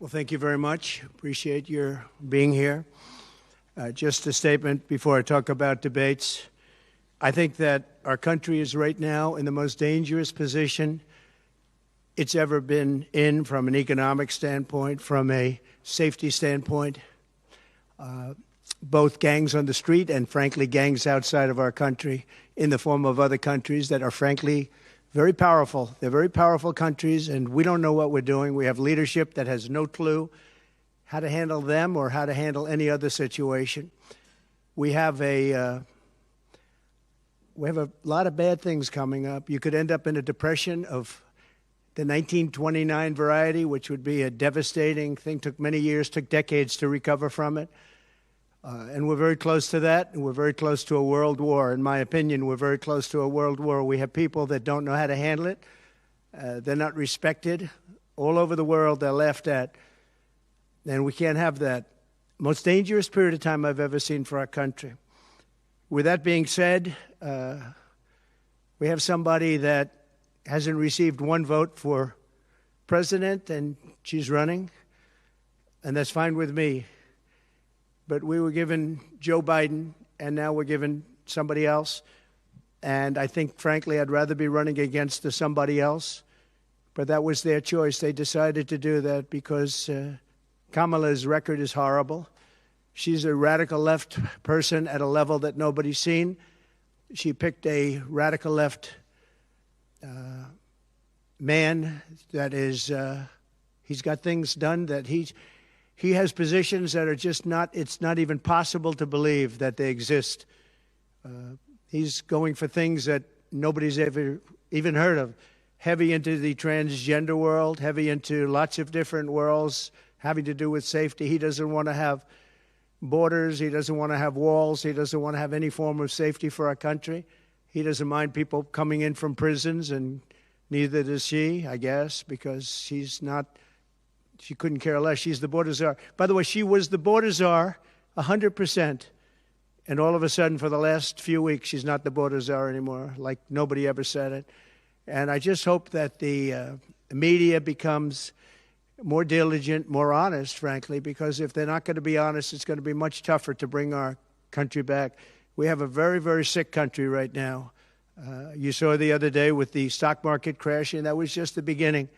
Well, thank you very much. Appreciate your being here. Just a statement before I talk about debates. I think that our country is right now in the most dangerous position it's ever been in from an economic standpoint, from a safety standpoint. Both gangs on the street and, frankly, gangs outside of our country in the form of other countries that are, frankly, very powerful. They're very powerful countries, and we don't know what we're doing. We have leadership that has no clue how to handle them or how to handle any other situation. We have a lot of bad things coming up. You could end up in a depression of the 1929 variety, which would be a devastating thing. Took many years, took decades to recover from it. And we're very close to that, and we're very close to a world war. In my opinion, we're very close to a world war. We have people that don't know how to handle it. They're not respected. All over the world, they're laughed at. And we can't have that. Most dangerous period of time I've ever seen for our country. With that being said, we have somebody that hasn't received one vote for president, and she's running, and that's fine with me. But we were given Joe Biden, and now we're given somebody else. And I think, frankly, I'd rather be running against the somebody else. But that was their choice. They decided to do that because Kamala's record is horrible. She's a radical left person at a level that nobody's seen. She picked a radical left man that is, he's got things done that he has positions that are just not, it's not even possible to believe that they exist. He's going for things that nobody's ever even heard of. Heavy into the transgender world, heavy into lots of different worlds having to do with safety. He doesn't want to have borders. He doesn't want to have walls. He doesn't want to have any form of safety for our country. He doesn't mind people coming in from prisons, and neither does she, I guess, because she's not, she couldn't care less. She's the border czar. By the way, she was the border czar 100%. And all of a sudden, for the last few weeks, she's not the border czar anymore, like nobody ever said it. And I just hope that the media becomes more diligent, more honest, frankly, because if they're not going to be honest, it's going to be much tougher to bring our country back. We have a very, very sick country right now. You saw the other day with the stock market crashing. That was just the beginning.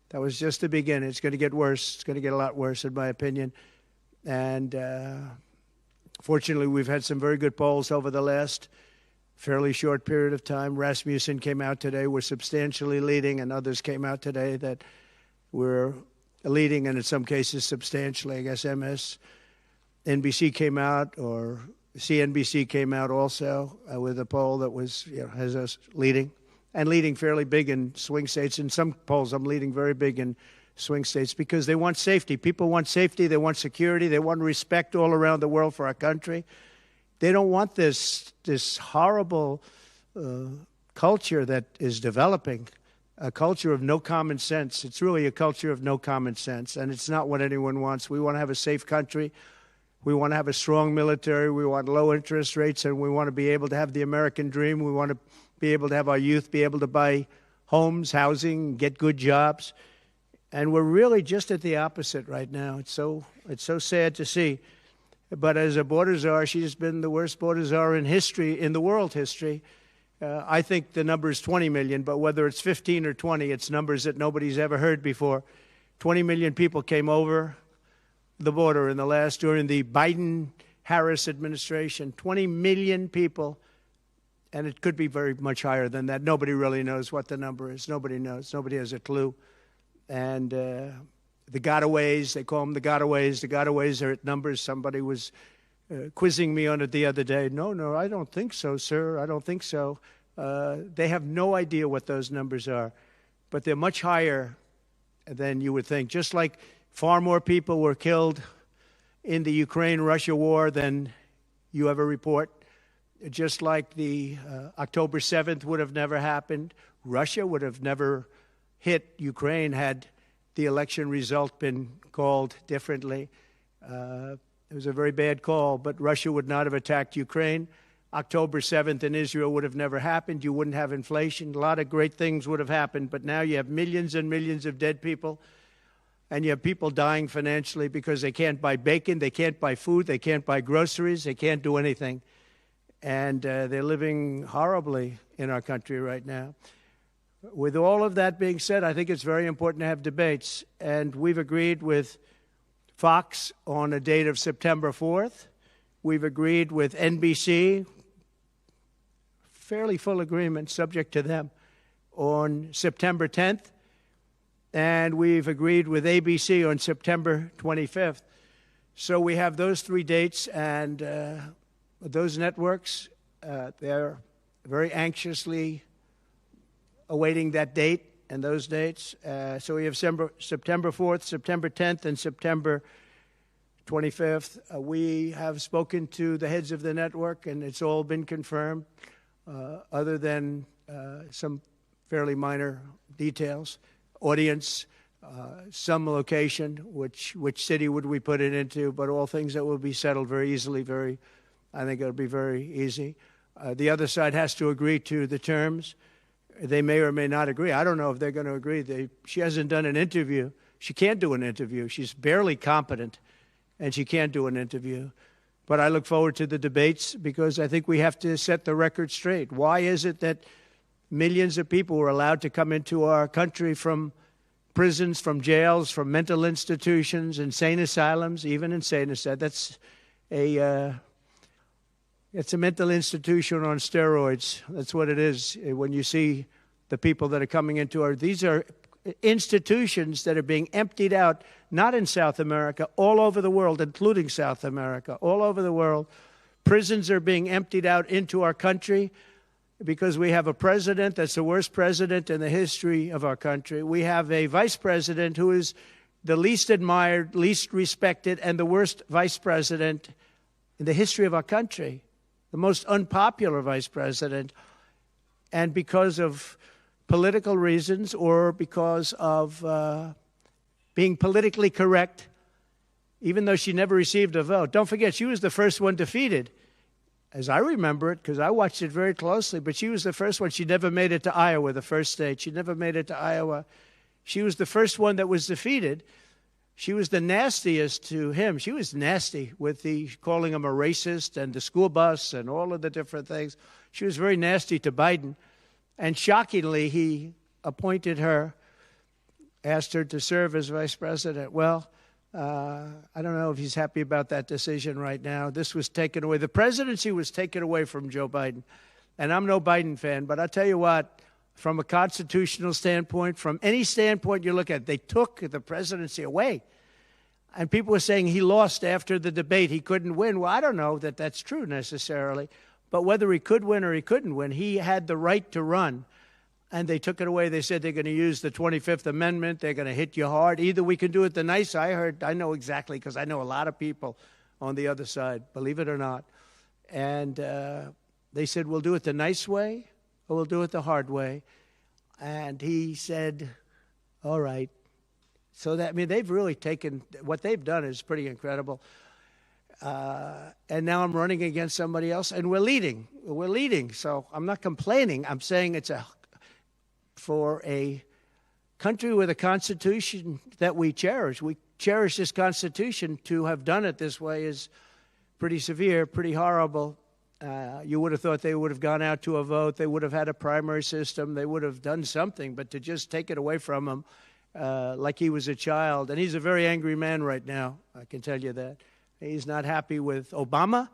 That was just the beginning. It's going to get worse. It's going to get a lot worse, in my opinion. And fortunately, we've had some very good polls over the last fairly short period of time. Rasmussen came out today. We're substantially leading, and others came out today that we're leading, and in some cases substantially. I guess MSNBC came out, or CNBC came out also with a poll that was, has us leading, and leading fairly big in swing states. In some polls, I'm leading very big in swing states because they want safety. People want safety. They want security. They want respect all around the world for our country. They don't want this horrible culture that is developing, a culture of no common sense. It's really a culture of no common sense, and it's not what anyone wants. We want to have a safe country. We want to have a strong military. We want low interest rates, and we want to be able to have the American dream. We want to be able to have our youth be able to buy homes, housing, get good jobs. And we're really just at the opposite right now. It's so sad to see. But as a border czar, she's been the worst border czar in history, in the world history. I think the number is 20 million, but whether it's 15 or 20, it's numbers that nobody's ever heard before. 20 million people came over the border during the Biden-Harris administration. 20 million people, and it could be very much higher than that. Nobody really knows what the number is. Nobody knows. Nobody has a clue. And the gotaways, they call them the gotaways. The gotaways are at numbers. Somebody was quizzing me on it the other day. No, I don't think so, sir. I don't think so. They have no idea what those numbers are, but they're much higher than you would think. Just like far more people were killed in the Ukraine-Russia war than you ever report. Just like the October 7th would have never happened. Russia would have never hit Ukraine had the election result been called differently. It was a very bad call, but Russia would not have attacked Ukraine. October 7th in Israel would have never happened. You wouldn't have inflation. A lot of great things would have happened, but now you have millions and millions of dead people. and you have people dying financially because they can't buy bacon, they can't buy food, they can't buy groceries, they can't do anything. And they're living horribly in our country right now. With all of that being said, I think it's very important to have debates. And we've agreed with Fox on a date of September 4th. We've agreed with NBC, fairly full agreement, subject to them, on September 10th. And we've agreed with ABC on September 25th. So we have those three dates, and those networks, they're very anxiously awaiting that date and those dates. So we have September 4th, September 10th, and September 25th. We have spoken to the heads of the network, and it's all been confirmed, other than some fairly minor details. Audience, some location, which city would we put it into, but all things that will be settled very easily. I think it'll be very easy. The other side has to agree to the terms. They may or may not agree. I don't know if they're going to agree. She hasn't done an interview. She can't do an interview. She's barely competent, and she can't do an interview. But I look forward to the debates because I think we have to set the record straight. Why is it that millions of people were allowed to come into our country from prisons, from jails, from mental institutions, insane asylums, even insane asylums? It's a mental institution on steroids. That's what it is. When you see the people that are coming into these are institutions that are being emptied out, not in South America, all over the world, including South America, all over the world. Prisons are being emptied out into our country because we have a president that's the worst president in the history of our country. We have a vice president who is the least admired, least respected, and the worst vice president in the history of our country, the most unpopular vice president. And because of political reasons or because of being politically correct, even though she never received a vote. Don't forget, she was the first one defeated, as I remember it, because I watched it very closely, but she was the first one. She never made it to Iowa, the first state. She never made it to Iowa. She was the first one that was defeated. She was the nastiest to him. She was nasty with calling him a racist and the school bus and all of the different things. She was very nasty to Biden. And shockingly, he appointed her, asked her to serve as vice president. Well, I don't know if he's happy about that decision right now. This was taken away. The presidency was taken away from Joe Biden. And I'm no Biden fan, but I'll tell you what, from a constitutional standpoint, from any standpoint you look at, they took the presidency away. And people were saying he lost after the debate. He couldn't win. Well, I don't know that that's true necessarily. But whether he could win or he couldn't win, he had the right to run. And they took it away. They said they're going to use the 25th Amendment. They're going to hit you hard. Either we can do it the nice. I know exactly, because I know a lot of people on the other side, believe it or not. And they said, we'll do it the nice way or we'll do it the hard way. And he said, all right. So they've really taken, what they've done is pretty incredible. And now I'm running against somebody else, and we're leading. We're leading. So I'm not complaining. I'm saying for a country with a constitution that we cherish this constitution. To have done it this way is pretty severe, pretty horrible. You would have thought they would have gone out to a vote. They would have had a primary system. They would have done something. But to just take it away from him like he was a child. And he's a very angry man right now, I can tell you that. He's not happy with Obama,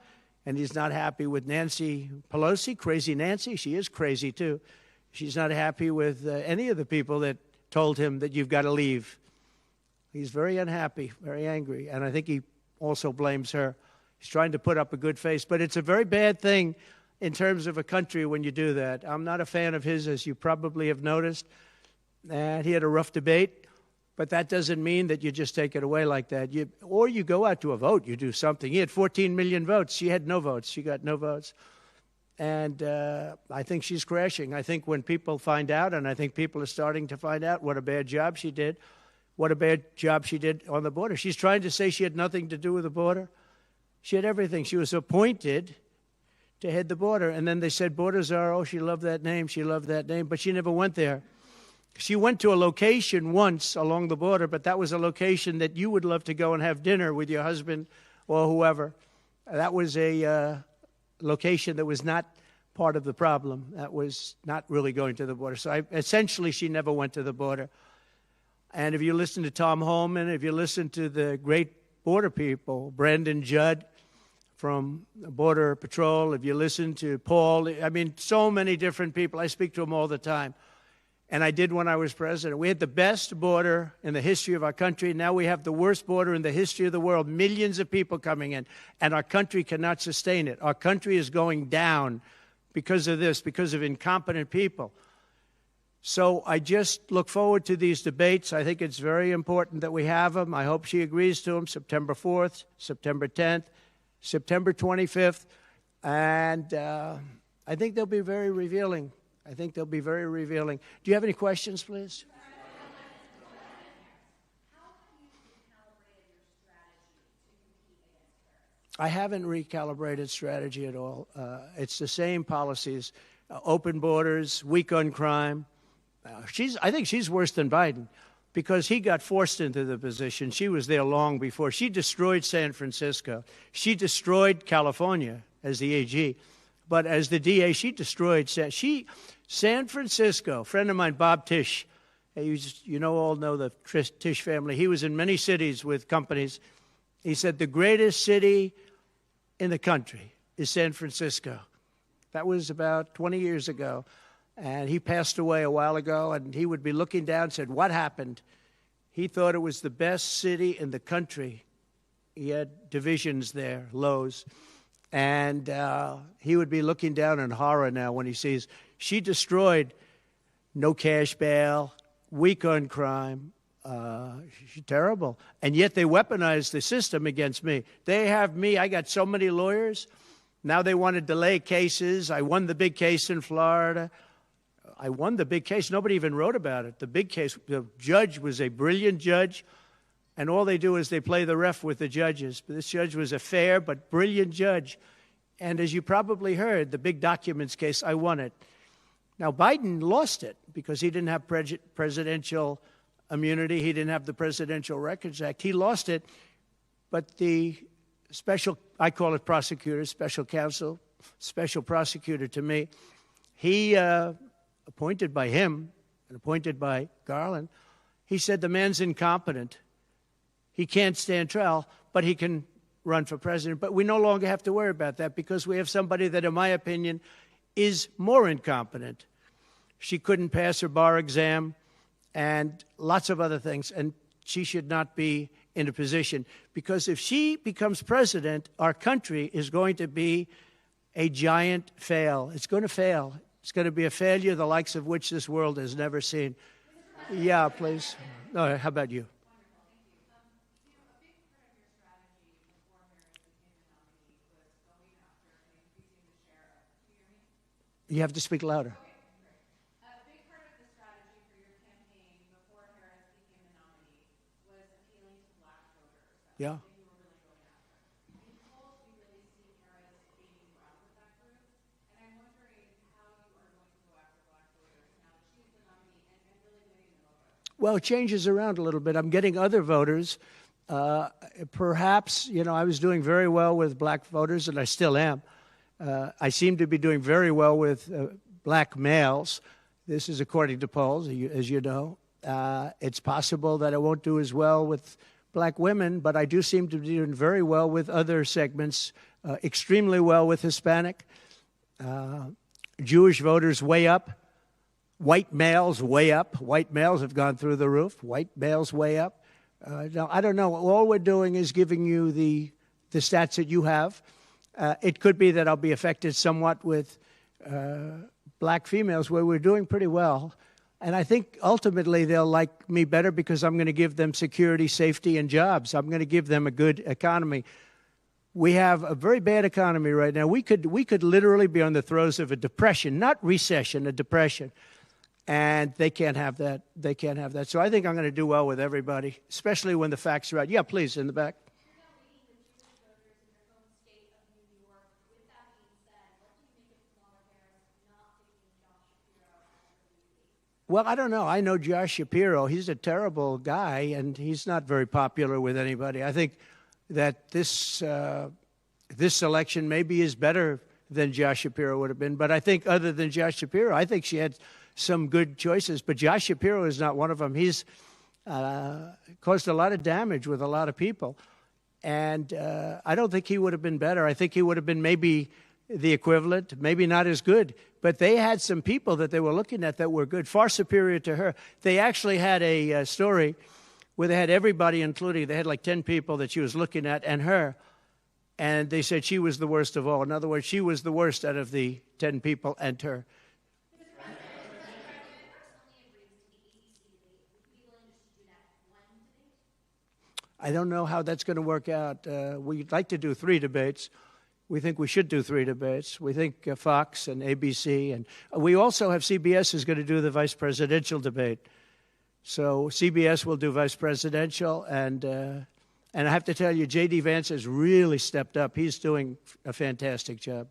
and he's not happy with Nancy Pelosi, crazy Nancy. She is crazy, too. She's not happy with any of the people that told him that you've got to leave. He's very unhappy, very angry, and I think he also blames her. He's trying to put up a good face, but it's a very bad thing in terms of a country when you do that. I'm not a fan of his, as you probably have noticed, and he had a rough debate. But that doesn't mean that you just take it away like that. Or you go out to a vote, you do something. He had 14 million votes. She had no votes. She got no votes. And I think she's crashing. I think when people find out, and I think people are starting to find out what a bad job she did, what a bad job she did on the border. She's trying to say she had nothing to do with the border. She had everything. She was appointed to head the border. And then they said, Border Czar, oh, she loved that name. She loved that name. But she never went there. She went to a location once along the border, but that was a location that you would love to go and have dinner with your husband or whoever. That was a location that was not part of the problem. That was not really going to the border. So essentially, she never went to the border. And if you listen to Tom Holman, if you listen to the great border people, Brandon Judd from Border Patrol, if you listen to Paul, I mean, so many different people. I speak to them all the time. And I did when I was president. We had the best border in the history of our country. Now we have the worst border in the history of the world. Millions of people coming in, and our country cannot sustain it. Our country is going down because of this, because of incompetent people. So I just look forward to these debates. I think it's very important that we have them. I hope she agrees to them, September 4th, September 10th, September 25th. And I think they'll be very revealing. I think they'll be very revealing. Do you have any questions, please? I haven't recalibrated strategy at all. It's the same policies, open borders, weak on crime. I think she's worse than Biden because he got forced into the position. She was there long before. She destroyed San Francisco. She destroyed California as the AG. But as the DA, she destroyed San Francisco. A friend of mine, Bob Tisch, all know the Tisch family. He was in many cities with companies. He said the greatest city in the country is San Francisco. That was about 20 years ago. And he passed away a while ago, and he would be looking down and said, what happened? He thought it was the best city in the country. He had divisions there, lows. And he would be looking down in horror now when he sees she destroyed no cash bail, weak on crime. She's terrible. And yet they weaponized the system against me. They have me. I got so many lawyers. Now they want to delay cases. I won the big case in Florida. I won the big case. Nobody even wrote about it. The big case, the judge was a brilliant judge. And all they do is they play the ref with the judges. But this judge was a fair but brilliant judge. And as you probably heard, the big documents case, I won it. Now, Biden lost it because he didn't have presidential immunity. He didn't have the Presidential Records Act. He lost it. But the special, I call it prosecutor, special counsel, special prosecutor to me, he, appointed by him and appointed by Garland, he said the man's incompetent. He can't stand trial, but he can run for president. But we no longer have to worry about that because we have somebody that, in my opinion, is more incompetent. She couldn't pass her bar exam and lots of other things, and she should not be in a position. Because if she becomes president, our country is going to be a giant fail. It's going to fail. It's going to be a failure the likes of which this world has never seen. Yeah, please. No, how about you? You have to speak louder. A big part of the strategy for your campaign before Harris became the nominee was appealing to black voters. Yeah. You were really going after. In polls, we really see Harris gaining ground with that group. And I'm wondering how you are going to go after black voters now that she's the nominee and really winning them over. Well, it changes around a little bit. I'm getting other voters. Perhaps, I was doing very well with black voters, and I still am. I seem to be doing very well with black males. This is according to polls, as you know. It's possible that I won't do as well with black women, but I do seem to be doing very well with other segments, extremely well with Hispanic. Jewish voters way up. White males way up. White males have gone through the roof. White males way up. Now, I don't know. All we're doing is giving you the stats that you have. It could be that I'll be affected somewhat with black females where we're doing pretty well. And I think ultimately they'll like me better because I'm going to give them security, safety, and jobs. I'm going to give them a good economy. We have a very bad economy right now. We could literally be on the throes of a depression, not recession, a depression. And they can't have that. They can't have that. So I think I'm going to do well with everybody, especially when the facts are right. Yeah, please, in the back. Well, I don't know. I know Josh Shapiro. He's a terrible guy, and he's not very popular with anybody. I think that this election maybe is better than Josh Shapiro would have been. But I think other than Josh Shapiro, I think she had some good choices. But Josh Shapiro is not one of them. He's caused a lot of damage with a lot of people. And I don't think he would have been better. I think he would have been maybe the equivalent, maybe not as good. But they had some people that they were looking at that were good, far superior to her. They actually had a story where they had everybody, including, they had like 10 people that she was looking at and her. And they said she was the worst of all. In other words, she was the worst out of the 10 people and her. I don't know how that's going to work out. We'd like to do 3 debates. We think we should do 3 debates. We think Fox and ABC. And we also have CBS is going to do the vice presidential debate. So CBS will do vice presidential. And I have to tell you, J.D. Vance has really stepped up. He's doing a fantastic job.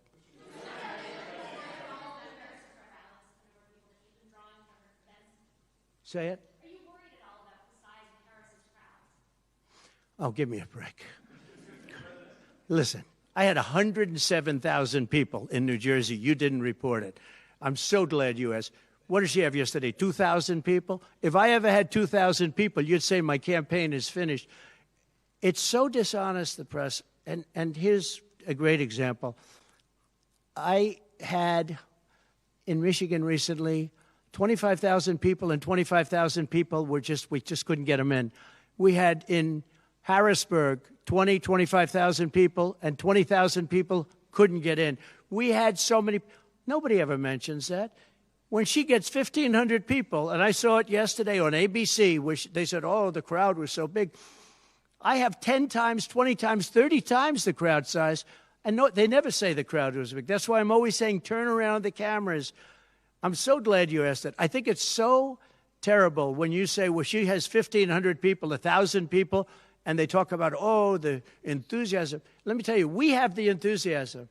Say it. Are you worried at all about the size of Harris's crowds? Oh, give me a break. Listen, I had 107,000 people in New Jersey. You didn't report it. I'm so glad you asked. What did she have yesterday, 2,000 people? If I ever had 2,000 people, you'd say my campaign is finished. It's so dishonest, the press. And here's a great example. I had in Michigan recently 25,000 people, and 25,000 people we just couldn't get them in. We had in Harrisburg 25,000 people, and 20,000 people couldn't get in. We had so many. Nobody ever mentions that. When she gets 1,500 people, and I saw it yesterday on ABC, which they said, oh, the crowd was so big. I have 10 times, 20 times, 30 times the crowd size, and no, they never say the crowd was big. That's why I'm always saying turn around the cameras. I'm so glad you asked that. I think it's so terrible when you say, well, she has 1,500 people, 1,000 people, and they talk about, oh, the enthusiasm. Let me tell you, we have the enthusiasm.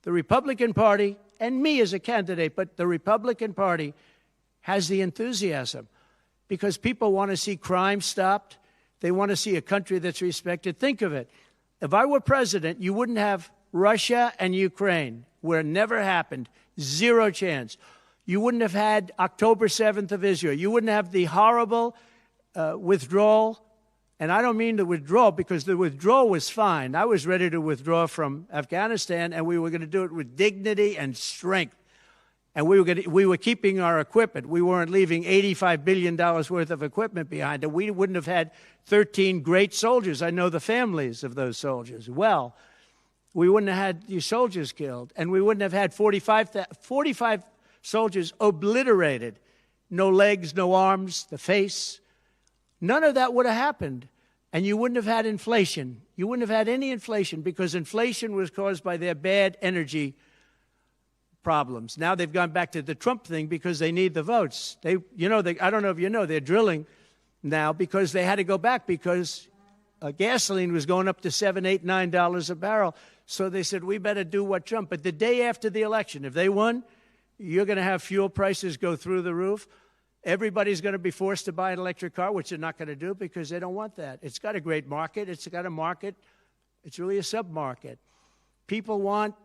The Republican Party, and me as a candidate, but the Republican Party has the enthusiasm because people want to see crime stopped. They want to see a country that's respected. Think of it. If I were president, you wouldn't have Russia and Ukraine, where it never happened. 0 chance. You wouldn't have had October 7th of Israel. You wouldn't have the horrible withdrawal. And I don't mean the withdrawal because the withdrawal was fine. I was ready to withdraw from Afghanistan, and we were going to do it with dignity and strength. And we were keeping our equipment. We weren't leaving $85 billion worth of equipment behind. And we wouldn't have had 13 great soldiers. I know the families of those soldiers well. We wouldn't have had these soldiers killed. And we wouldn't have had 45 soldiers obliterated. No legs, no arms, the face. None of that would have happened. And you wouldn't have had inflation. You wouldn't have had any inflation because inflation was caused by their bad energy problems. Now they've gone back to the Trump thing because they need the votes. I don't know if you know, they're drilling now because they had to go back because gasoline was going up to $7, $8, $9 a barrel. So they said, we better do what Trump. But the day after the election, if they won, you're going to have fuel prices go through the roof. Everybody's going to be forced to buy an electric car, which they're not going to do because they don't want that. It's got a great market. It's got a market. It's really a sub-market. People want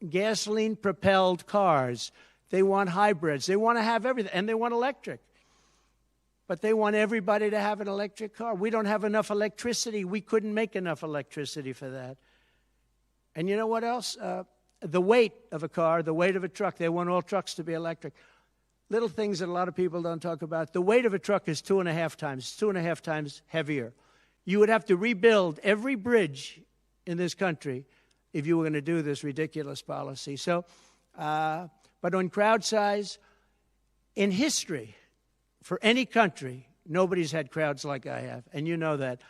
gasoline-propelled cars. They want hybrids. They want to have everything, and they want electric. But they want everybody to have an electric car. We don't have enough electricity. We couldn't make enough electricity for that. And you know what else? The weight of a car, the weight of a truck. They want all trucks to be electric. Little things that a lot of people don't talk about. The weight of a truck is 2.5 times heavier. You would have to rebuild every bridge in this country if you were going to do this ridiculous policy. So, but on crowd size, in history, for any country, nobody's had crowds like I have, and you know that.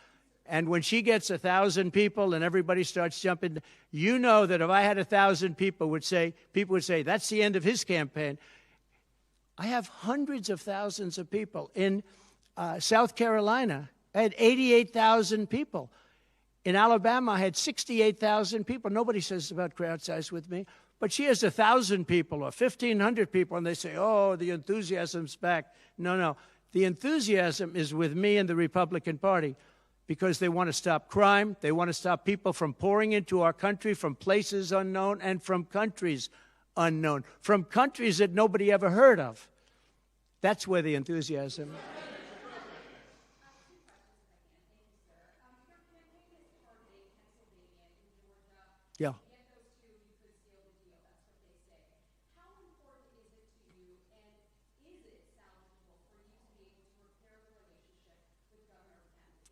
And when she gets 1,000 people and everybody starts jumping, you know that if I had 1,000 people would say, that's the end of his campaign. I have hundreds of thousands of people. In South Carolina, I had 88,000 people. In Alabama, I had 68,000 people. Nobody says about crowd size with me. But she has 1,000 people or 1,500 people, and they say, oh, the enthusiasm's back. No, no. The enthusiasm is with me and the Republican Party because they want to stop crime. They want to stop people from pouring into our country from places unknown and from countries unknown, from countries that nobody ever heard of. That's where the enthusiasm is. Yeah.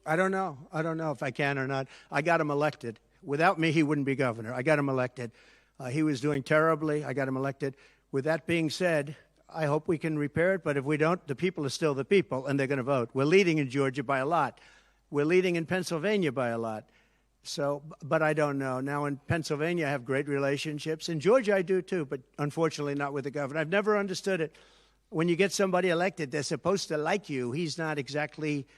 I don't know. I don't know if I can or not. I got him elected. Without me, he wouldn't be governor. I got him elected. He was doing terribly. I got him elected. With that being said, I hope we can repair it, but if we don't, the people are still the people, and they're going to vote. We're leading in Georgia by a lot. We're leading in Pennsylvania by a lot. So, but I don't know. Now, in Pennsylvania, I have great relationships. In Georgia, I do too, but unfortunately not with the governor. I've never understood it. When you get somebody elected, they're supposed to like you. He's not exactly...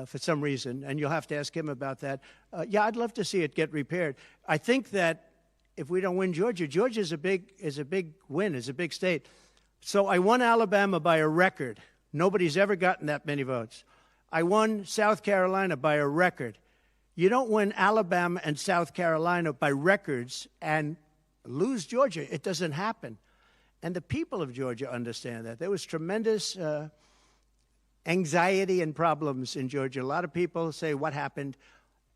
for some reason, and you'll have to ask him about that. Yeah, I'd love to see it get repaired. I think that if we don't win Georgia, Georgia is a big win, is a big state. So I won Alabama by a record. Nobody's ever gotten that many votes. I won South Carolina by a record. You don't win Alabama and South Carolina by records and lose Georgia. It doesn't happen. And the people of Georgia understand that. There was tremendous... anxiety and problems in Georgia. A lot of people say, what happened?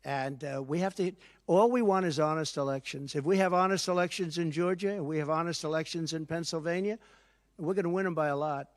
And we have to, all we want is honest elections. If we have honest elections in Georgia, and we have honest elections in Pennsylvania, we're going to win them by a lot.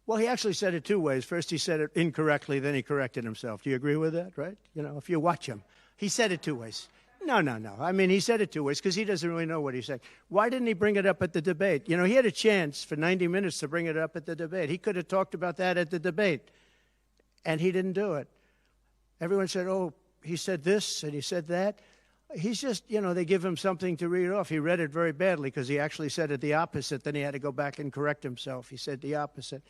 Well, he actually said it two ways. First, he said it incorrectly, then he corrected himself. Do you agree with that, right? You know, if you watch him. He said it two ways. No. I mean, he said it two ways because he doesn't really know what he said. Why didn't he bring it up at the debate? You know, he had a chance for 90 minutes to bring it up at the debate. He could have talked about that at the debate, and he didn't do it. Everyone said, oh, he said this and he said that. He's just, you know, they give him something to read off. He read it very badly because he actually said it the opposite. Then he had to go back and correct himself. He said the opposite.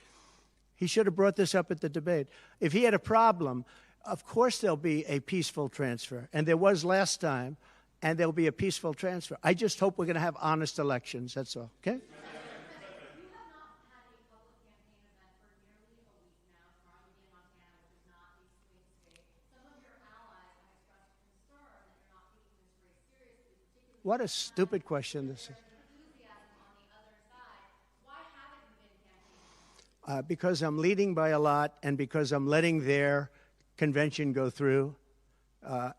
He should have brought this up at the debate. If he had a problem... Of course there'll be a peaceful transfer, and there was last time, and there'll be a peaceful transfer. I just hope we're going to have honest elections, that's all, okay? You have not had a public campaign event for nearly a week now, surrounding in Montana, which is not a swing state. Some of your allies have expressed concern that you're not taking this very seriously, particularly... What a stupid question this is. Enthusiasm on the other side. Why haven't you been campaigning? Because I'm leading by a lot, and because I'm letting their convention go through,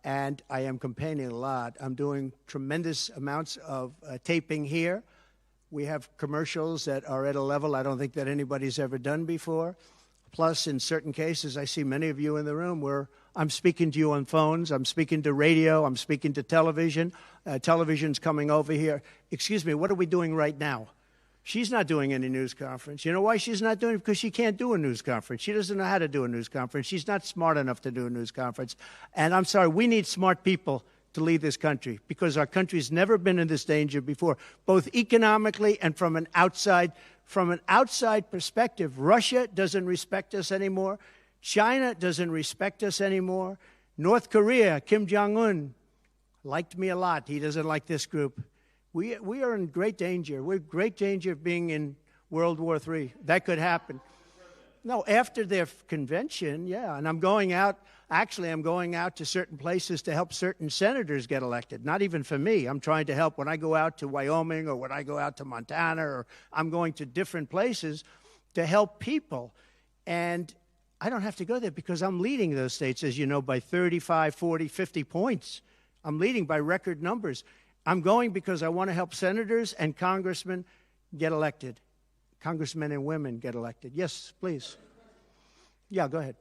and I am campaigning a lot. I'm doing tremendous amounts of taping here. We have commercials that are at a level I don't think that anybody's ever done before. Plus, in certain cases, I see many of you in the room where I'm speaking to you on phones, I'm speaking to radio, I'm speaking to television. Television's coming over here. Excuse me, what are we doing right now? She's not doing any news conference. You know why she's not doing it? Because she can't do a news conference. She doesn't know how to do a news conference. She's not smart enough to do a news conference. And I'm sorry, we need smart people to lead this country because our country's never been in this danger before, both economically and from an outside perspective. Russia doesn't respect us anymore. China doesn't respect us anymore. North Korea, Kim Jong-un, liked me a lot. He doesn't like this group. We are in great danger. We're in great danger of being in World War III. That could happen. No, after their convention, yeah. And I'm going out, actually, I'm going out to certain places to help certain senators get elected. Not even for me. I'm trying to help when I go out to Wyoming or when I go out to Montana, or I'm going to different places to help people. And I don't have to go there because I'm leading those states, as you know, by 35, 40, 50 points. I'm leading by record numbers. I'm going because I want to help senators and congressmen get elected. Congressmen and women get elected. Yes, please. Yeah, go ahead.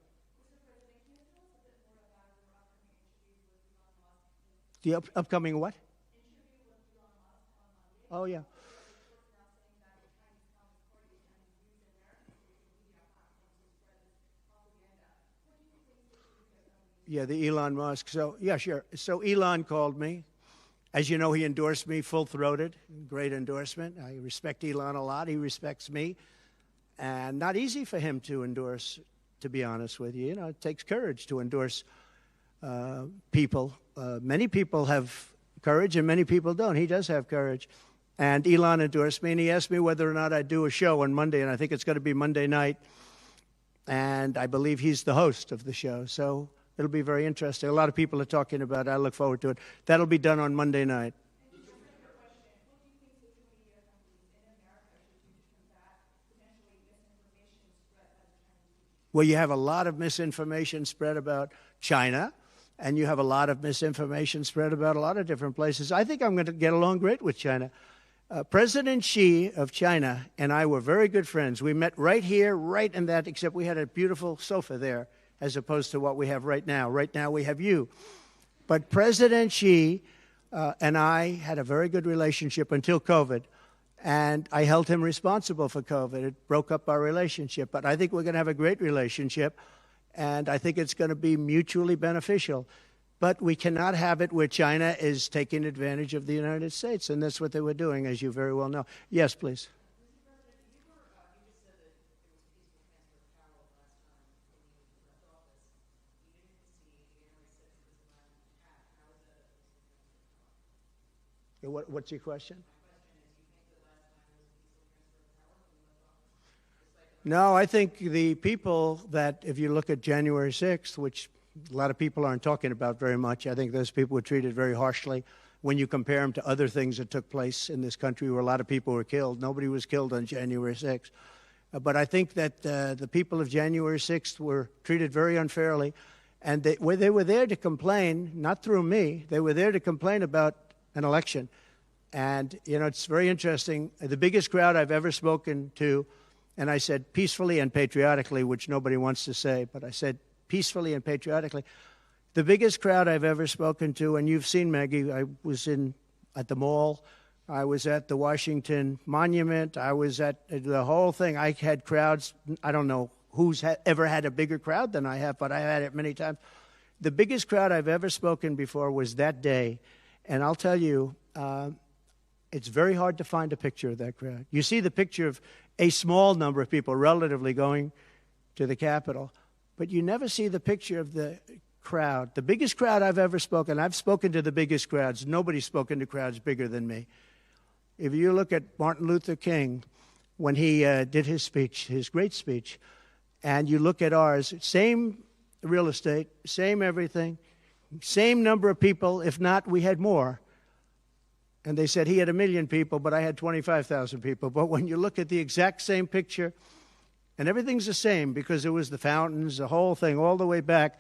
The upcoming what? Oh, yeah. Yeah, the Elon Musk. So, yeah, sure. So Elon called me. As you know, he endorsed me full-throated. Great endorsement. I respect Elon a lot. He respects me. and not easy for him to endorse, to be honest with you. You know, it takes courage to endorse people. Many people have courage and many people don't. He does have courage. And Elon endorsed me, and he asked me whether or not I'd do a show on Monday, and I think it's going to be Monday night. And I believe he's the host of the show, so it'll be very interesting. A lot of people are talking about it. I look forward to it. That'll be done on Monday night. Well, you have a lot of misinformation spread about China, and you have a lot of misinformation spread about a lot of different places. I think I'm going to get along great with China. President Xi of China and I were very good friends. We met right here, right in that, except we had a beautiful sofa there, as opposed to what we have right now. Right now we have you. But President Xi and I had a very good relationship until COVID. And I held him responsible for COVID. It broke up our relationship. But I think we're going to have a great relationship. And I think it's going to be mutually beneficial. But we cannot have it where China is taking advantage of the United States. And that's what they were doing, as you very well know. Yes, please. What's your question? No, I think the people that, if you look at January 6th, which a lot of people aren't talking about very much, I think those people were treated very harshly when you compare them to other things that took place in this country where a lot of people were killed. Nobody was killed on January 6th. But I think that the people of January 6th were treated very unfairly. And they were there to complain, not through me, they were there to complain about an election. And, you know, it's very interesting. The biggest crowd I've ever spoken to, and I said peacefully and patriotically, which nobody wants to say, but I said peacefully and patriotically. The biggest crowd I've ever spoken to, and you've seen, Maggie, I was at the mall, I was at the Washington Monument, I was at the whole thing. I had crowds, I don't know who's ever had a bigger crowd than I have, but I had it many times. The biggest crowd I've ever spoken before was that day, and I'll tell you, it's very hard to find a picture of that crowd. You see the picture of a small number of people relatively going to the Capitol, but you never see the picture of the crowd. The biggest crowd I've ever spoken, I've spoken to the biggest crowds. Nobody's spoken to crowds bigger than me. If you look at Martin Luther King, when he did his speech, his great speech, and you look at ours, same real estate, same everything, same number of people, if not, we had more. And they said he had 1 million people, but I had 25,000 people. But when you look at the exact same picture, and everything's the same because it was the fountains, the whole thing, all the way back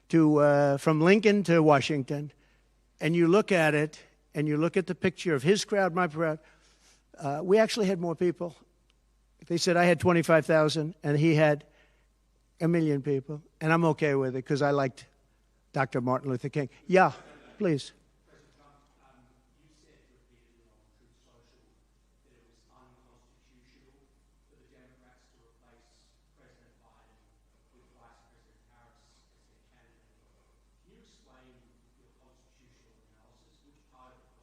to from Lincoln to Washington, and you look at it, and you look at the picture of his crowd, my crowd, we actually had more people. They said I had 25,000, and he had 1 million people. And I'm okay with it because I liked Dr. Martin Luther King. Yeah, please.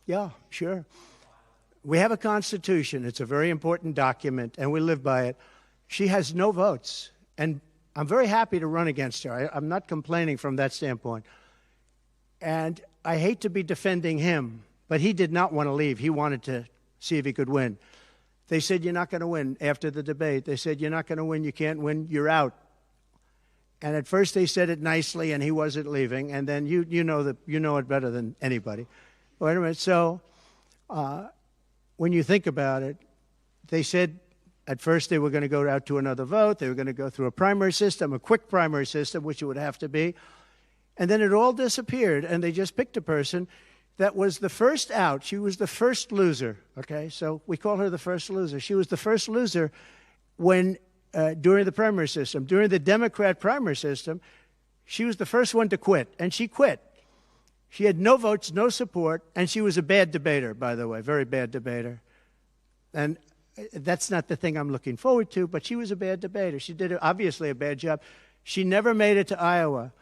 Yeah, sure. We have a Constitution. It's a very important document, and we live by it. She has no votes, and I'm very happy to run against her. I'm not complaining from that standpoint. And I hate to be defending him, but he did not want to leave. He wanted to see if he could win. They said, you're not going to win after the debate. They said, you're not going to win. You can't win. You're out. And at first they said it nicely, and he wasn't leaving. And then you know it better than anybody. Wait a minute. So when you think about it, they said at first they were going to go out to another vote. They were going to go through a primary system, a quick primary system, which it would have to be. And then it all disappeared, and they just picked a person that was the first out. She was the first loser, okay? So we call her the first loser. She was the first loser when during the primary system. During the Democrat primary system, she was the first one to quit, and she quit. She had no votes, no support, and she was a bad debater, by the way, very bad debater. And that's not the thing I'm looking forward to, but she was a bad debater. She did obviously a bad job. She never made it to Iowa.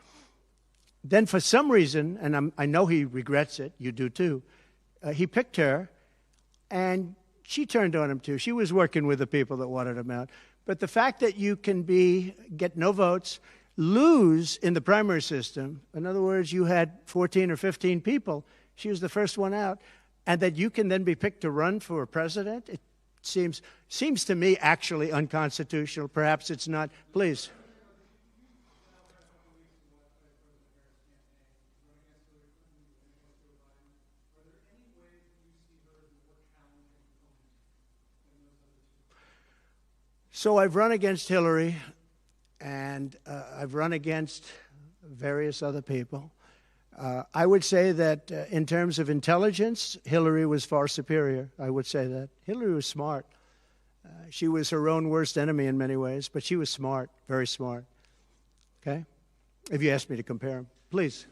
Then for some reason, and I know he regrets it, you do too, he picked her, and she turned on him too. She was working with the people that wanted him out. But the fact that you can get no votes, lose in the primary system, in other words, you had 14 or 15 people, she was the first one out, and that you can then be picked to run for president, it seems to me actually unconstitutional. Perhaps it's not. Please. So I've run against Hillary, and I've run against various other people. I would say that in terms of intelligence, Hillary was far superior. I would say that. Hillary was smart. She was her own worst enemy in many ways, but she was smart, very smart. Okay? If you ask me to compare them. Please.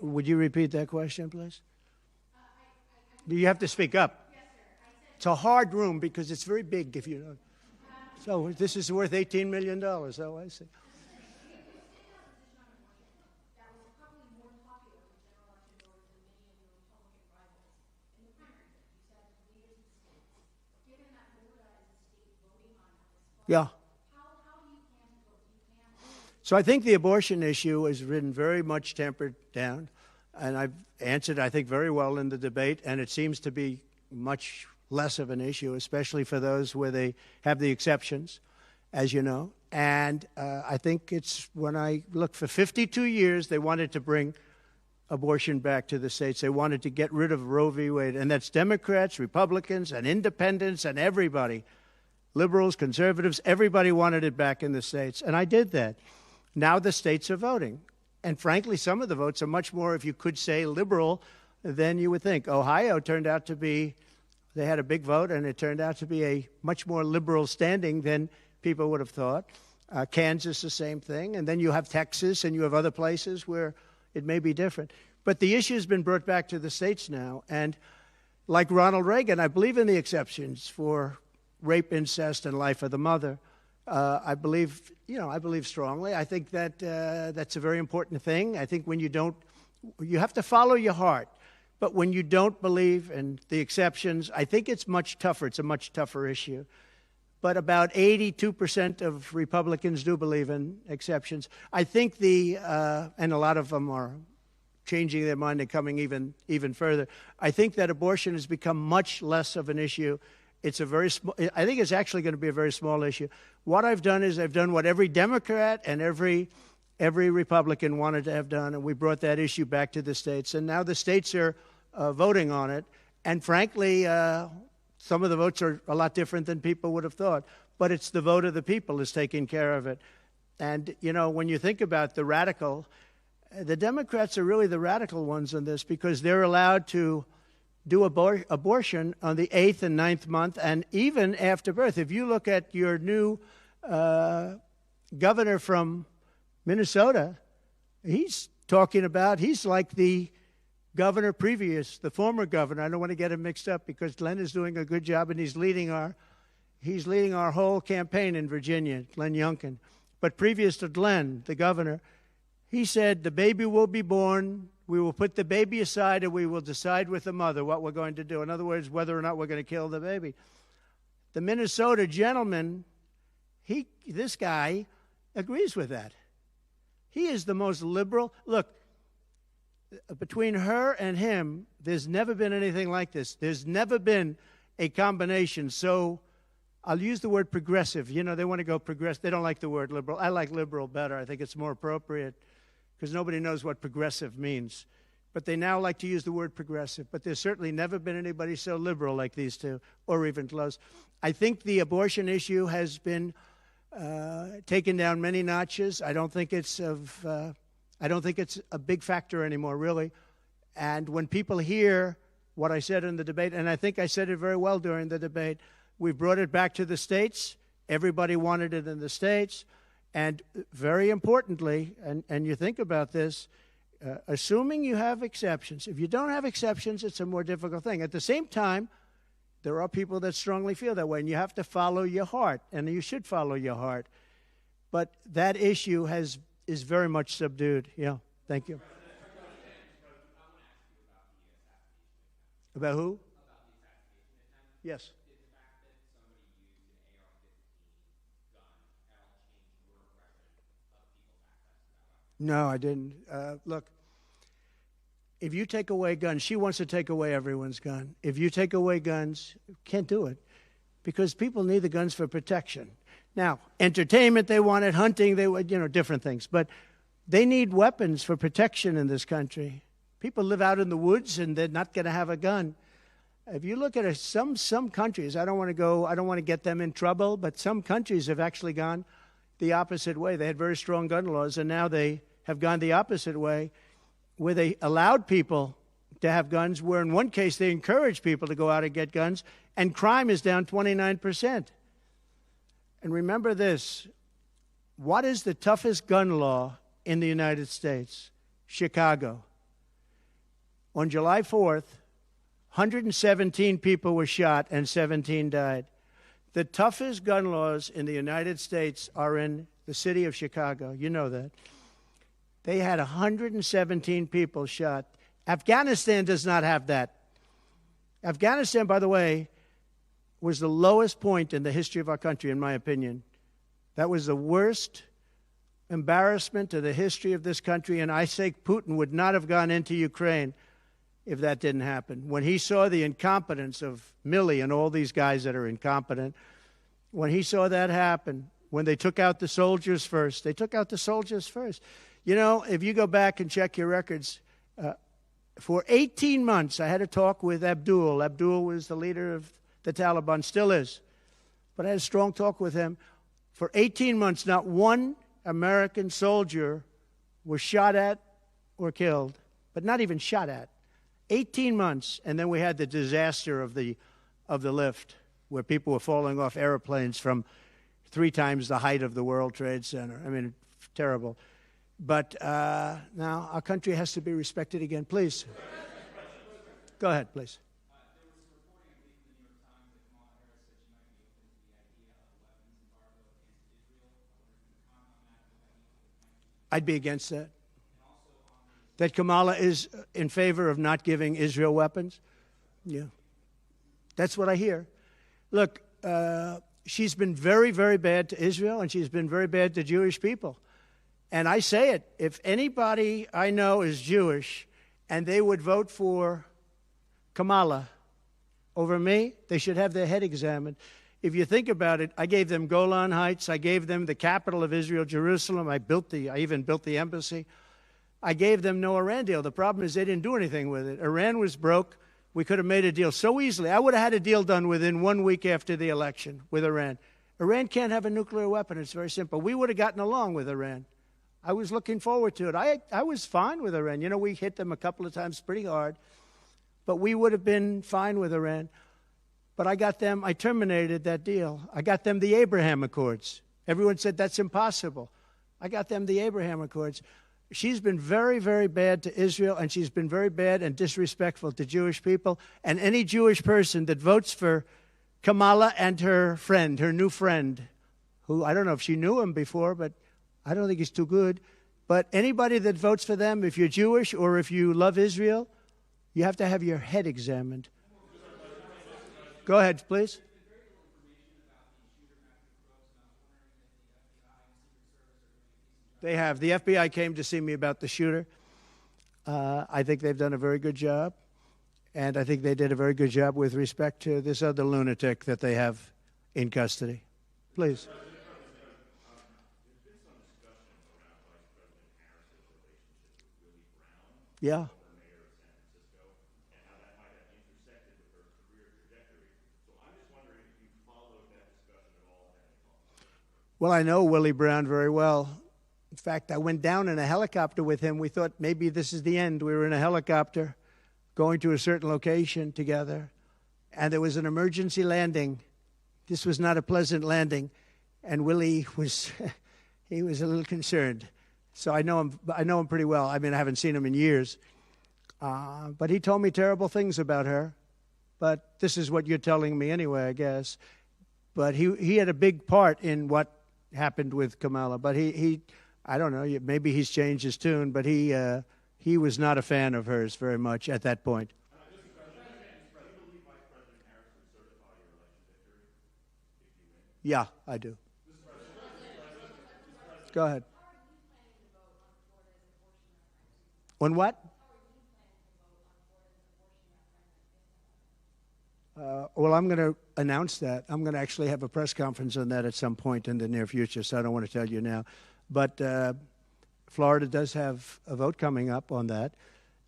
Would you repeat that question, please? You have to speak up. Yes, sir. It's a hard room because it's very big, if you know. So this is worth $18 million. Oh, I see. That was probably more popular with general election voters than many of your Republican rivals in the primary. You said leaders of the states. Given that Florida is a state voting on this, Yeah. how do you plan to vote? You can't. So I think the abortion issue has been very much tempered down, and I've answered, I think, very well in the debate, and it seems to be much less of an issue, especially for those where they have the exceptions, as you know. And I think it's when I look for 52 years, they wanted to bring abortion back to the states. They wanted to get rid of Roe v. Wade, and that's Democrats, Republicans, and independents, and everybody, liberals, conservatives, everybody wanted it back in the states, and I did that. Now the states are voting. And frankly, some of the votes are much more, if you could say, liberal than you would think. Ohio turned out to be, they had a big vote, and it turned out to be a much more liberal standing than people would have thought. Kansas, the same thing. And then you have Texas, and you have other places where it may be different. But the issue has been brought back to the states now. And like Ronald Reagan, I believe in the exceptions for rape, incest, and life of the mother. I believe strongly. I think that that's a very important thing. I think when you have to follow your heart. But when you don't believe in the exceptions, I think it's much tougher. It's a much tougher issue. But about 82% of Republicans do believe in exceptions. I think and a lot of them are changing their mind and coming even further. I think that abortion has become much less of an issue. It's a very small, I think it's actually going to be a very small issue. What I've done is I've done what every Democrat and every Republican wanted to have done, and we brought that issue back to the states. And now the states are voting on it. And frankly, some of the votes are a lot different than people would have thought. But it's the vote of the people is taking care of it. And, you know, when you think about the Democrats are really the radical ones on this because they're allowed to do abortion on the 8th and 9th month and even after birth. If you look at your new governor from Minnesota, he's like the governor previous, the former governor. I don't want to get him mixed up because Glenn is doing a good job and he's leading our whole campaign in Virginia, Glenn Youngkin. But previous to Glenn, the governor, he said the baby will be born. We will put the baby aside and we will decide with the mother what we're going to do. In other words, whether or not we're going to kill the baby. The Minnesota gentleman, this guy agrees with that. He is the most liberal. Look, between her and him, there's never been anything like this. There's never been a combination. So I'll use the word progressive. You know, they want to go progressive. They don't like the word liberal. I like liberal better. I think it's more appropriate because nobody knows what progressive means. But they now like to use the word progressive. But there's certainly never been anybody so liberal like these two, or even close. I think the abortion issue has been taken down many notches. I don't think it's a big factor anymore, really. And when people hear what I said in the debate, and I think I said it very well during the debate, we brought it back to the states. Everybody wanted it in the states. And very importantly, and you think about this, assuming you have exceptions. If you don't have exceptions, it's a more difficult thing. At the same time, There are people that strongly feel that way, and you have to follow your heart, and you should follow your heart. But that issue is very much subdued. Yeah, thank you. About who? Yes. No, I didn't. Look, if you take away guns, she wants to take away everyone's gun. If you take away guns, can't do it because people need the guns for protection. Now, entertainment, they want it, hunting, they want, different things. But they need weapons for protection in this country. People live out in the woods and they're not going to have a gun. If you look at some countries, I don't want to get them in trouble, but some countries have actually gone the opposite way. They had very strong gun laws, and now they have gone the opposite way, where they allowed people to have guns, where in one case they encouraged people to go out and get guns, and crime is down 29%. And remember this, what is the toughest gun law in the United States? Chicago. On July 4th, 117 people were shot and 17 died. The toughest gun laws in the United States are in the city of Chicago. You know that. They had 117 people shot. Afghanistan does not have that. Afghanistan, by the way, was the lowest point in the history of our country, in my opinion. That was the worst embarrassment to the history of this country, and I say Putin would not have gone into Ukraine if that didn't happen. When he saw the incompetence of Milley and all these guys that are incompetent, when he saw that happen, when they took out the soldiers first, they took out the soldiers first. If you go back and check your records, for 18 months I had a talk with Abdul. Abdul was the leader of the Taliban, still is. But I had a strong talk with him. For 18 months, not one American soldier was shot at or killed, but not even shot at. 18 months, and then we had the disaster of the lift, where people were falling off airplanes from 3 times the height of the World Trade Center. I mean, terrible. But now our country has to be respected again. Please. Go ahead, please. I'd be against that. That Kamala is in favor of not giving Israel weapons? Yeah. That's what I hear. Look, she's been very, very bad to Israel, and she's been very bad to Jewish people. And I say it, if anybody I know is Jewish and they would vote for Kamala over me, they should have their head examined. If you think about it, I gave them Golan Heights. I gave them the capital of Israel, Jerusalem. I even built the embassy. I gave them no Iran deal. The problem is they didn't do anything with it. Iran was broke. We could have made a deal so easily. I would have had a deal done within 1 week after the election with Iran. Iran can't have a nuclear weapon. It's very simple. We would have gotten along with Iran. I was looking forward to it. I was fine with Iran. We hit them a couple of times pretty hard, but we would have been fine with Iran. But I terminated that deal. I got them the Abraham Accords. Everyone said that's impossible. I got them the Abraham Accords. She's been very, very bad to Israel, and she's been very bad and disrespectful to Jewish people. And any Jewish person that votes for Kamala and her friend, her new friend, who I don't know if she knew him before, but I don't think he's too good. But anybody that votes for them, if you're Jewish or if you love Israel, you have to have your head examined. Go ahead, please. They have. The FBI came to see me about the shooter. I think they've done a very good job. And I think they did a very good job with respect to this other lunatic that they have in custody. Please. There's been some discussion around Vice President Harris's relationship with Willie Brown, Yeah. former mayor of San Francisco, and how that might have intersected with her career trajectory. So I'm just wondering if you followed that discussion at all. Well, I know Willie Brown very well. In fact, I went down in a helicopter with him. We thought maybe this is the end. We were in a helicopter going to a certain location together, and there was an emergency landing. This was not a pleasant landing, and Willie was he was a little concerned. So I know him pretty well. I mean, I haven't seen him in years, but he told me terrible things about her, but this is what you're telling me anyway, I guess. But he had a big part in what happened with Kamala. But he I don't know, maybe he's changed his tune, but he was not a fan of hers very much at that point. Do you believe Vice President Harris would certify your election victory if you win? Yeah, I do. Go ahead. On what? Well, I'm going to announce that. I'm going to actually have a press conference on that at some point in the near future, so I don't want to tell you now. But Florida does have a vote coming up on that,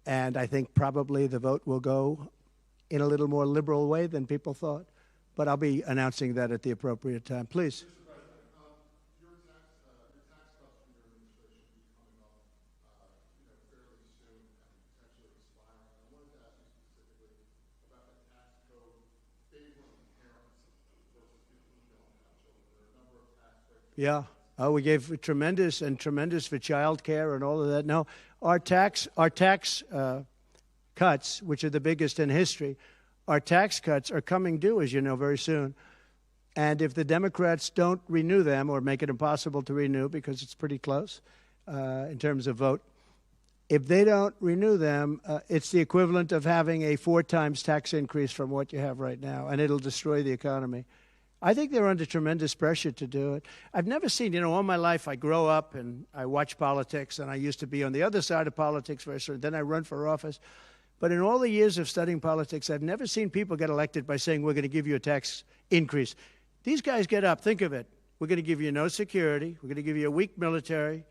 and I think probably the vote will go in a little more liberal way than people thought. But I'll be announcing that at the appropriate time. Please. Mr. President, your tax cuts from your administration will be coming up, fairly soon and potentially expiring. I wanted to ask you specifically about the tax code favoring parents versus people who don't have children. There are a number of tax breaks. Yeah. Oh, we gave tremendous for child care and all of that. No, our tax cuts, which are the biggest in history, our tax cuts are coming due, as you know, very soon. And if the Democrats don't renew them or make it impossible to renew because it's pretty close in terms of vote, if they don't renew them, it's the equivalent of having a 4 times tax increase from what you have right now, and it'll destroy the economy. I think they're under tremendous pressure to do it. I've never seen, all my life I grow up and I watch politics, and I used to be on the other side of politics first, and then I run for office. But in all the years of studying politics, I've never seen people get elected by saying, we're going to give you a tax increase. These guys get up, think of it. We're going to give you no security. We're going to give you a weak military.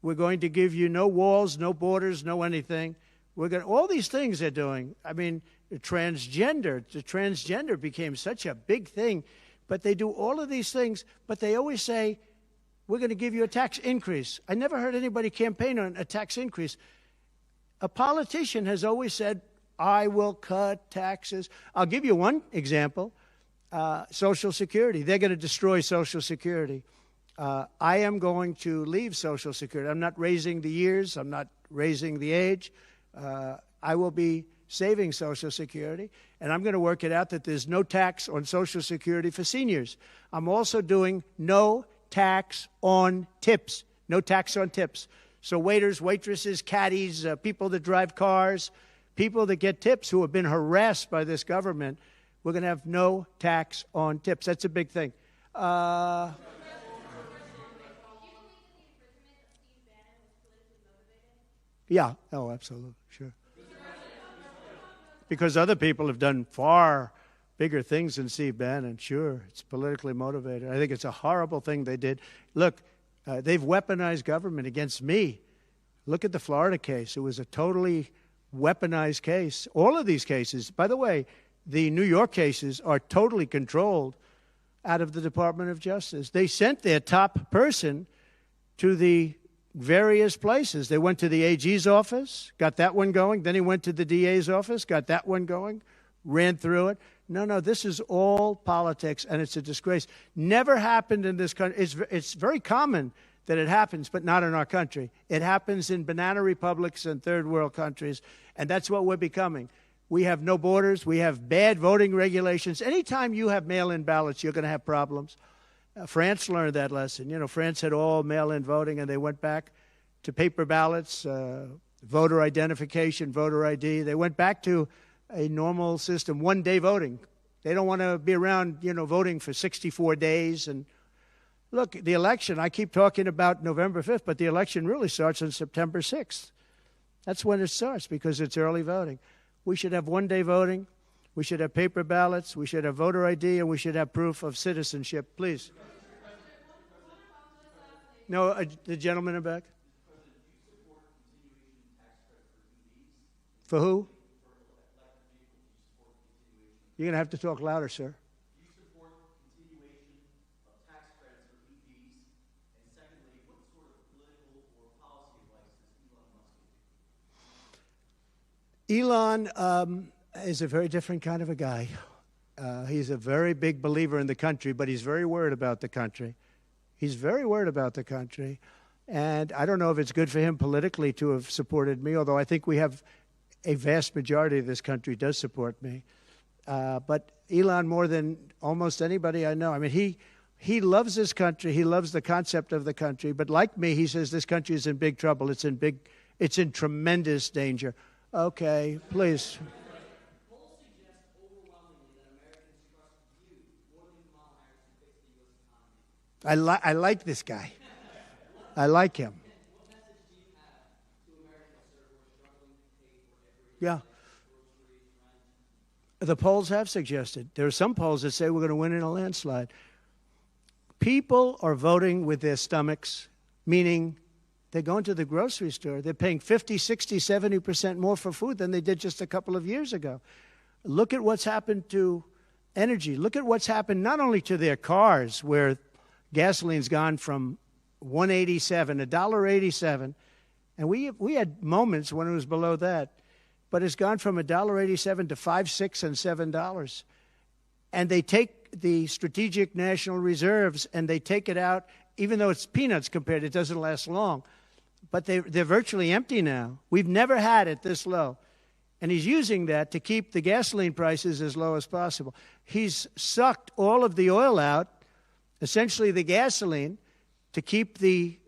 We're going to give you no walls, no borders, no anything. All these things they're doing. I mean, the transgender became such a big thing. But they do all of these things, but they always say, we're going to give you a tax increase. I never heard anybody campaign on a tax increase. A politician has always said, I will cut taxes. I'll give you one example, Social Security. They're going to destroy Social Security. I am going to leave Social Security. I'm not raising the years. I'm not raising the age. I will be saving Social Security, and I'm going to work it out that there's no tax on Social Security for seniors. I'm also doing no tax on tips, no tax on tips. So waiters, waitresses, caddies, people that drive cars, people that get tips who have been harassed by this government, we're going to have no tax on tips. That's a big thing. Yeah, oh, absolutely, sure. Because other people have done far bigger things than Steve Bannon. Sure, it's politically motivated. I think it's a horrible thing they did. Look, they've weaponized government against me. Look at the Florida case. It was a totally weaponized case. All of these cases, by the way, the New York cases are totally controlled out of the Department of Justice. They sent their top person to the various places. They went to the AG's office, got that one going. Then he went to the DA's office, got that one going, ran through it. No, this is all politics, and it's a disgrace. Never happened in this country. It's very common that it happens, but not in our country. It happens in banana republics and third world countries, and that's what we're becoming. We have no borders. We have bad voting regulations. Anytime you have mail-in ballots, you're going to have problems. France learned that lesson. France had all mail-in voting, and they went back to paper ballots, voter identification, voter ID. They went back to a normal system, one-day voting. They don't want to be around, voting for 64 days. And look, the election, I keep talking about November 5th, but the election really starts on September 6th. That's when it starts because it's early voting. We should have one-day voting. We should have paper ballots. We should have voter ID, and we should have proof of citizenship. Please. No, the gentleman in the back. For who? You're going to have to talk louder, sir. Do you support continuation of tax credits for EVs? And secondly, what sort of political or policy advice does Elon Musk give? Elon is a very different kind of a guy. He's a very big believer in the country, but he's very worried about the country. He's very worried about the country. And I don't know if it's good for him politically to have supported me, although I think we have a vast majority of this country does support me. But Elon, more than almost anybody I know, I mean, he loves this country. He loves the concept of the country. But like me, he says this country is in big trouble. It's in tremendous danger. Okay, please. Polls suggest overwhelmingly that Americans trust you more than Kamala Harris to fix the U.S. economy. I like this guy. I like him. What message do you have to Americans, sir, who are struggling to pay for every Yeah. groceries, rent? The polls have suggested. There are some polls that say we're going to win in a landslide. People are voting with their stomachs, meaning they're going to the grocery store. They're paying 50, 60, 70% more for food than they did just a couple of years ago. Look at what's happened to energy. Look at what's happened not only to their cars, where gasoline's gone from $1.87, $1.87, and we had moments when it was below that, but it's gone from $1.87 to $5, $6, and $7. And they take the strategic national reserves and they take it out, even though it's peanuts compared, it doesn't last long. But they're virtually empty now. We've never had it this low. And he's using that to keep the gasoline prices as low as possible. He's sucked all of the oil out, essentially the gasoline, to keep the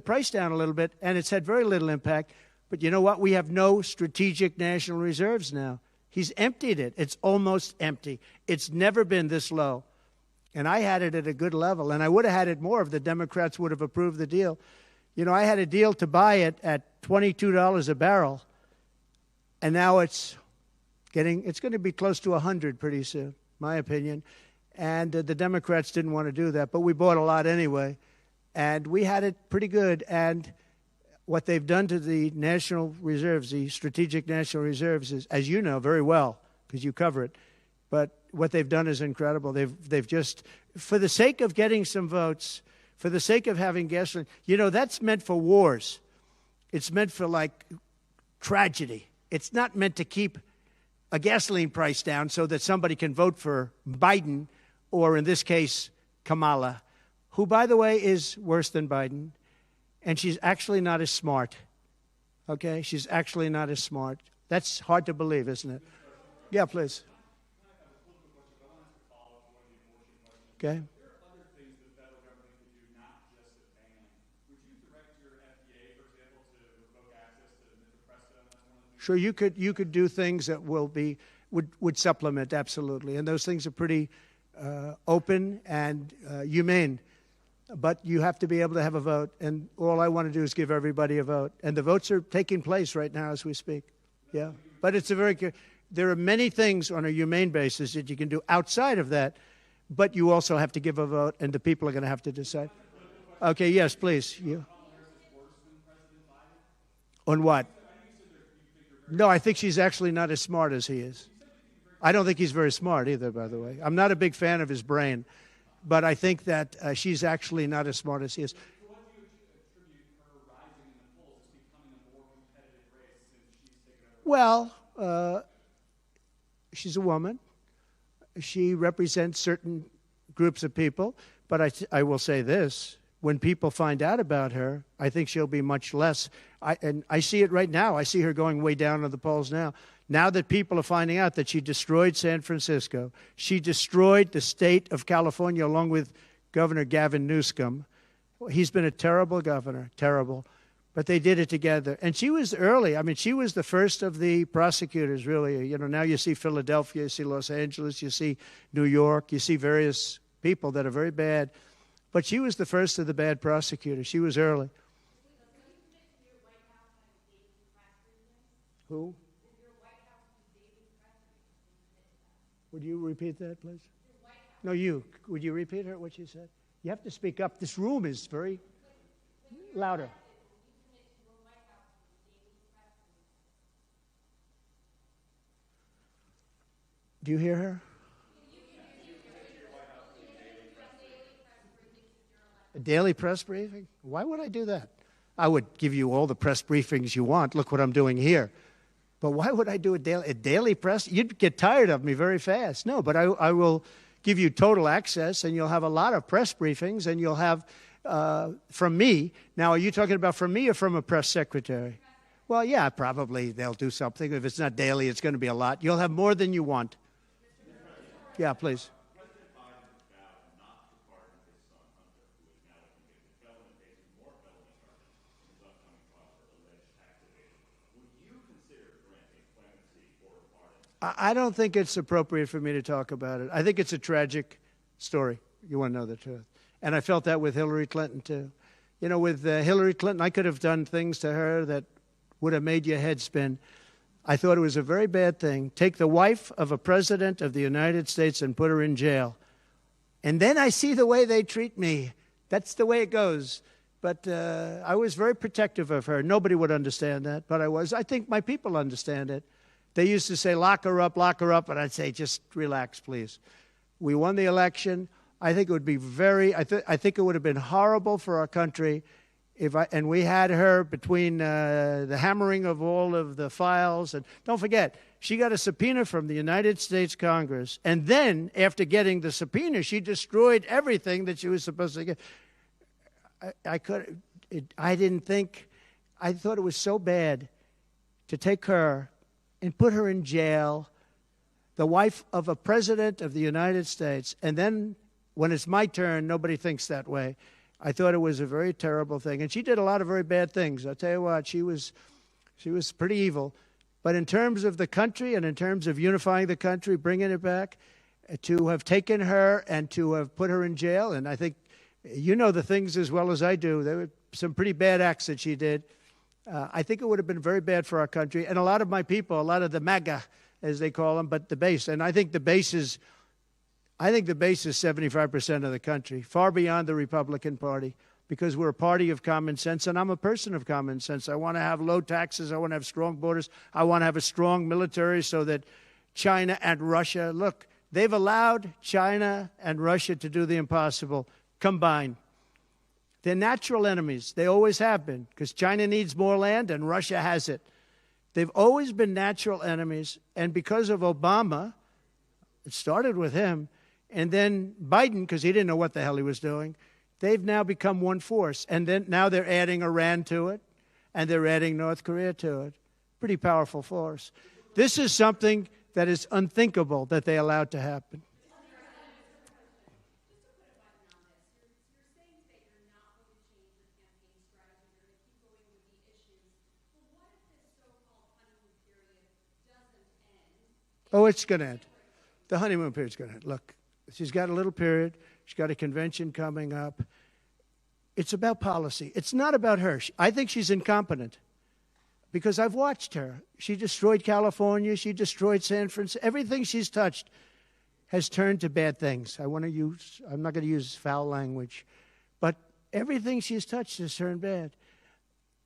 price down a little bit, and it's had very little impact. But you know what? We have no strategic national reserves now. He's emptied it. It's almost empty. It's never been this low. And I had it at a good level, and I would have had it more if the Democrats would have approved the deal. You know, I had a deal to buy it at $22 a barrel, and now it's going to be close to 100 pretty soon, my opinion. And the Democrats didn't want to do that, but we bought a lot anyway. And we had it pretty good. And what they've done to the national reserves, the strategic national reserves, is, as you know very well, because you cover it, but what they've done is incredible. They've just, for the sake of getting some votes, for the sake of having gasoline, you know, that's meant for wars. It's meant for, like, tragedy. It's not meant to keep a gasoline price down so that somebody can vote for Biden, or in this case, Kamala, who, by the way, is worse than Biden. And she's actually not as smart. Okay? She's actually not as smart. That's hard to believe, isn't it? Yeah, please. Okay. There are other things the federal government could do, not just a ban. Would you direct your FDA, for example, to revoke access to mifepristone? That's one of the things. Sure, you could do things that would supplement, absolutely. And those things are pretty open and humane. But you have to be able to have a vote, and all I want to do is give everybody a vote. And the votes are taking place right now as we speak. Yeah, but it's there are many things on a humane basis that you can do outside of that, but you also have to give a vote, and the people are going to have to decide. Okay, yes, please. You. On what? No, I think she's actually not as smart as he is. I don't think he's very smart either, by the way. I'm not a big fan of his brain. But I think that she's actually not as smart as he is. So what do you attribute her rising in the polls as becoming a more competitive race since she's taken over? Well, she's a woman. She represents certain groups of people. But I will say this. When people find out about her, I think she'll be much less. And I see it right now. I see her going way down in the polls now. Now that people are finding out that she destroyed San Francisco, she destroyed the state of California along with Governor Gavin Newsom. He's been a terrible governor, terrible. But they did it together. And she was early. I mean, she was the first of the prosecutors, really. You know, now you see Philadelphia, you see Los Angeles, you see New York, you see various people that are very bad. But she was the first of the bad prosecutors. She was early. Who? Would you repeat that, please? No, you. Would you repeat her, what she said? You have to speak up. This room is very louder. Do you hear her? A daily press briefing? Why would I do that? I would give you all the press briefings you want. Look what I'm doing here. But why would I do a daily press? You'd get tired of me very fast. No, but I will give you total access, and you'll have a lot of press briefings, and you'll have from me. Now, are you talking about from me or from a press secretary? Well, yeah, probably they'll do something. If it's not daily, it's going to be a lot. You'll have more than you want. Yeah, please. President Biden has vowed not to pardon his son Hunter, who is now a convicted felon facing more felony charges in his upcoming trial for alleged tax evasion. Would you consider granting clemency or a pardon? I don't think it's appropriate for me to talk about it. I think it's a tragic story. You want to know the truth. And I felt that with Hillary Clinton, too. You know, with Hillary Clinton, I could have done things to her that would have made your head spin. I thought it was a very bad thing. Take the wife of a president of the United States and put her in jail. And then I see the way they treat me. That's the way it goes. But I was very protective of her. Nobody would understand that, but I was. I think my people understand it. They used to say, lock her up, and I'd say, just relax, please. We won the election. I think it would be I think it would have been horrible for our country and we had her between the hammering of all of the files. And don't forget, she got a subpoena from the United States Congress. And then, after getting the subpoena, she destroyed everything that she was supposed to get. I thought it was so bad to take her and put her in jail, the wife of a president of the United States, and then when it's my turn, nobody thinks that way. I thought it was a very terrible thing. And she did a lot of very bad things. I'll tell you what, she was pretty evil. But in terms of the country and in terms of unifying the country, bringing it back, to have taken her and to have put her in jail, and I think you know the things as well as I do. There were some pretty bad acts that she did. I think it would have been very bad for our country. And a lot of my people, a lot of the MAGA, as they call them, but the base. And I think the base is 75% of the country, far beyond the Republican Party, because we're a party of common sense, and I'm a person of common sense. I want to have low taxes. I want to have strong borders. I want to have a strong military so that China and Russia, look, they've allowed China and Russia to do the impossible combined. They're natural enemies. They always have been, because China needs more land and Russia has it. They've always been natural enemies, and because of Obama, it started with him, and then Biden, because he didn't know what the hell he was doing, they've now become one force. And then now they're adding Iran to it, and they're adding North Korea to it. Pretty powerful force. This is something that is unthinkable that they allowed to happen. Oh, it's going to end. The honeymoon period's going to end. Look, she's got a little period. She's got a convention coming up. It's about policy. It's not about her. I think she's incompetent because I've watched her. She destroyed California. She destroyed San Francisco. Everything she's touched has turned to bad things. I'm not going to use foul language, but everything she's touched has turned bad.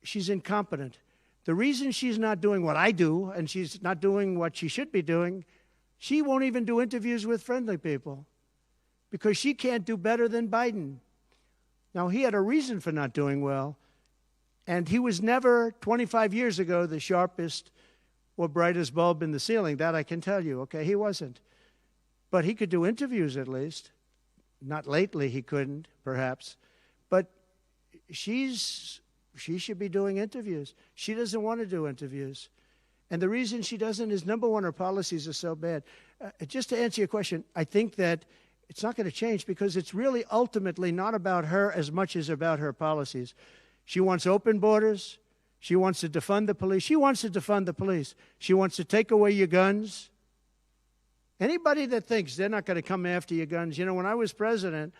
She's incompetent. The reason she's not doing what I do and she's not doing what she should be doing, she won't even do interviews with friendly people because she can't do better than Biden. Now, he had a reason for not doing well, and he was never, 25 years ago, the sharpest or brightest bulb in the ceiling. That I can tell you, okay? He wasn't. But he could do interviews at least. Not lately, he couldn't, perhaps. But she should be doing interviews. She doesn't want to do interviews. And the reason she doesn't is, number one, her policies are so bad. Just to answer your question, I think that it's not going to change because it's really ultimately not about her as much as about her policies. She wants open borders. She wants to defund the police. She wants to defund the police. She wants to take away your guns. Anybody that thinks they're not going to come after your guns, you know, when I was president,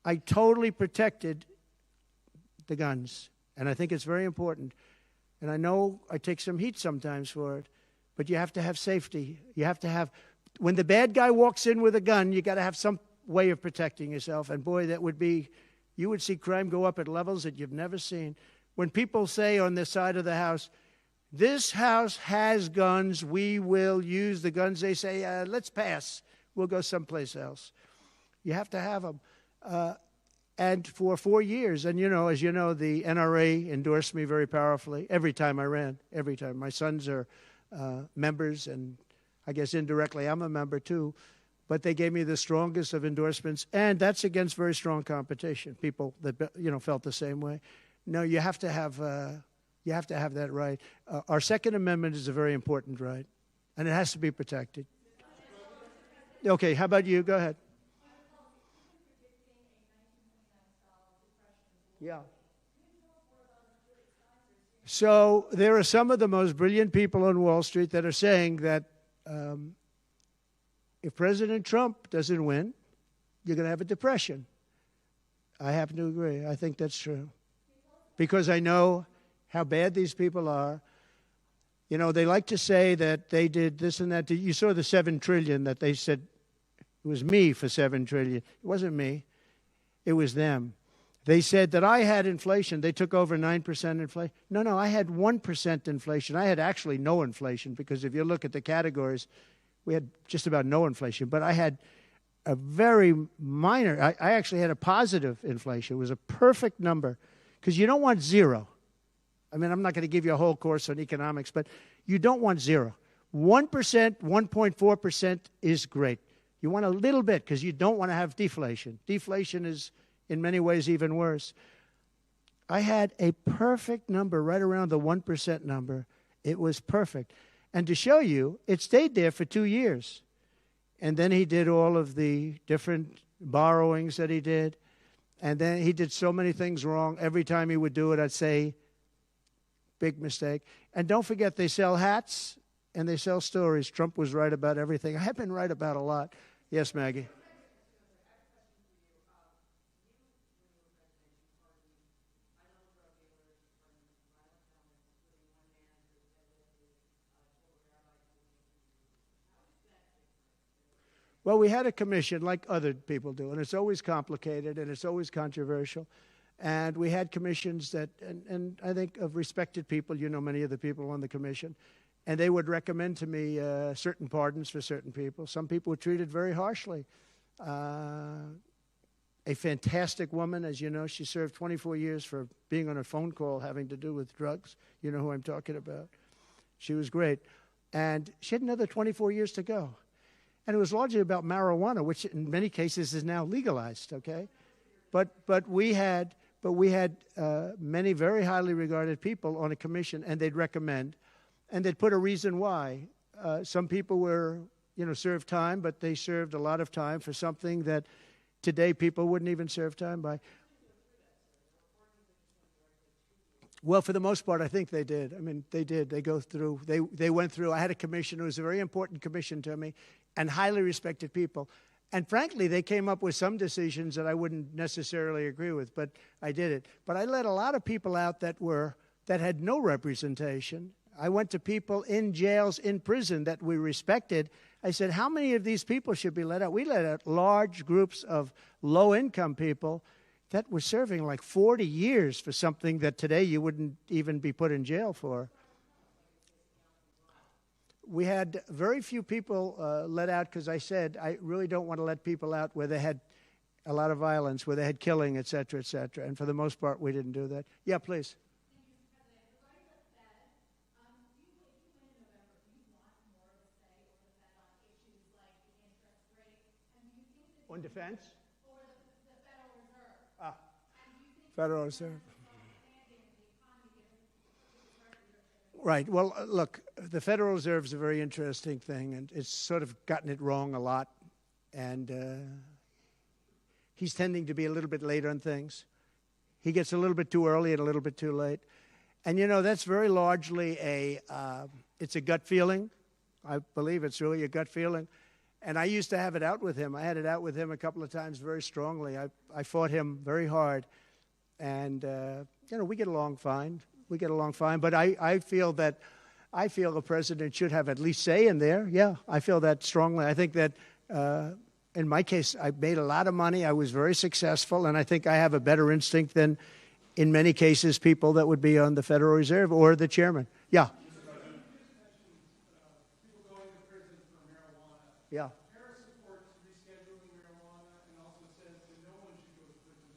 I totally protected the guns. And I think it's very important. And I know I take some heat sometimes for it, but you have to have safety. You have to have, when the bad guy walks in with a gun, you got to have some way of protecting yourself. And boy, that would be, you would see crime go up at levels that you've never seen. When people say on this side of the house, this house has guns, we will use the guns, they say, let's pass. We'll go someplace else. You have to have them. And for 4 years, and you know, as you know, the NRA endorsed me very powerfully every time I ran, every time. My sons are members, and I guess indirectly I'm a member too. But they gave me the strongest of endorsements, and that's against very strong competition. People that felt the same way. No, you have to have that right. Our Second Amendment is a very important right, and it has to be protected. Okay, how about you? Go ahead. Yeah. So there are some of the most brilliant people on Wall Street that are saying that if President Trump doesn't win, you're going to have a depression. I happen to agree. I think that's true. Because I know how bad these people are. You know, they like to say that they did this and that. You saw the $7 trillion that they said it was me for $7 trillion. It wasn't me. It was them. They said that I had inflation. They took over 9% inflation. No, I had 1% inflation. I had actually no inflation because if you look at the categories, we had just about no inflation. But I had a very minor, I actually had a positive inflation. It was a perfect number because you don't want zero. I mean, I'm not going to give you a whole course on economics, but you don't want zero. 1%, 1.4% is great. You want a little bit because you don't want to have deflation. Deflation is, in many ways, even worse. I had a perfect number right around the 1% number. It was perfect. And to show you, it stayed there for 2 years. And then he did all of the different borrowings that he did. And then he did so many things wrong. Every time he would do it, I'd say, big mistake. And don't forget, they sell hats and they sell stories. Trump was right about everything. I have been right about a lot. Yes, Maggie. Well, we had a commission like other people do, and it's always complicated and it's always controversial. And we had commissions that, and I think of respected people, you know many of the people on the commission, and they would recommend to me certain pardons for certain people. Some people were treated very harshly. A fantastic woman, as you know, she served 24 years for being on a phone call having to do with drugs. You know who I'm talking about. She was great. And she had another 24 years to go. And it was largely about marijuana, which in many cases is now legalized, okay? But we had many very highly regarded people on a commission, and they'd recommend, and they'd put a reason why. Some people were, served time, but they served a lot of time for something that today people wouldn't even serve time by. Well, for the most part, I think they did. I mean, they did. They go through. They went through. I had a commission. It was a very important commission to me, and highly respected people. And frankly, they came up with some decisions that I wouldn't necessarily agree with, but I did it. But I let a lot of people out that had no representation. I went to people in jails, in prison that we respected. I said, how many of these people should be let out? We let out large groups of low-income people that were serving like 40 years for something that today you wouldn't even be put in jail for. We had very few people let out because I said I really don't want to let people out where they had a lot of violence, where they had killing, et cetera, et cetera. And for the most part, we didn't do that. Yeah, please. On defense? Or the Federal Reserve. Federal Reserve. Right. Well, look, the Federal Reserve is a very interesting thing, and it's sort of gotten it wrong a lot. And he's tending to be a little bit late on things. He gets a little bit too early and a little bit too late. And, that's very largely it's a gut feeling. I believe it's really a gut feeling. And I used to have it out with him. I had it out with him a couple of times very strongly. I fought him very hard. And, we get along fine. We get along fine. But I feel a president should have at least say in there. Yeah, I feel that strongly. I think that in my case, I made a lot of money. I was very successful. And I think I have a better instinct than, in many cases, people that would be on the Federal Reserve or the chairman. Yeah. Yeah. Harris supports rescheduling marijuana and also says that no one should go to prison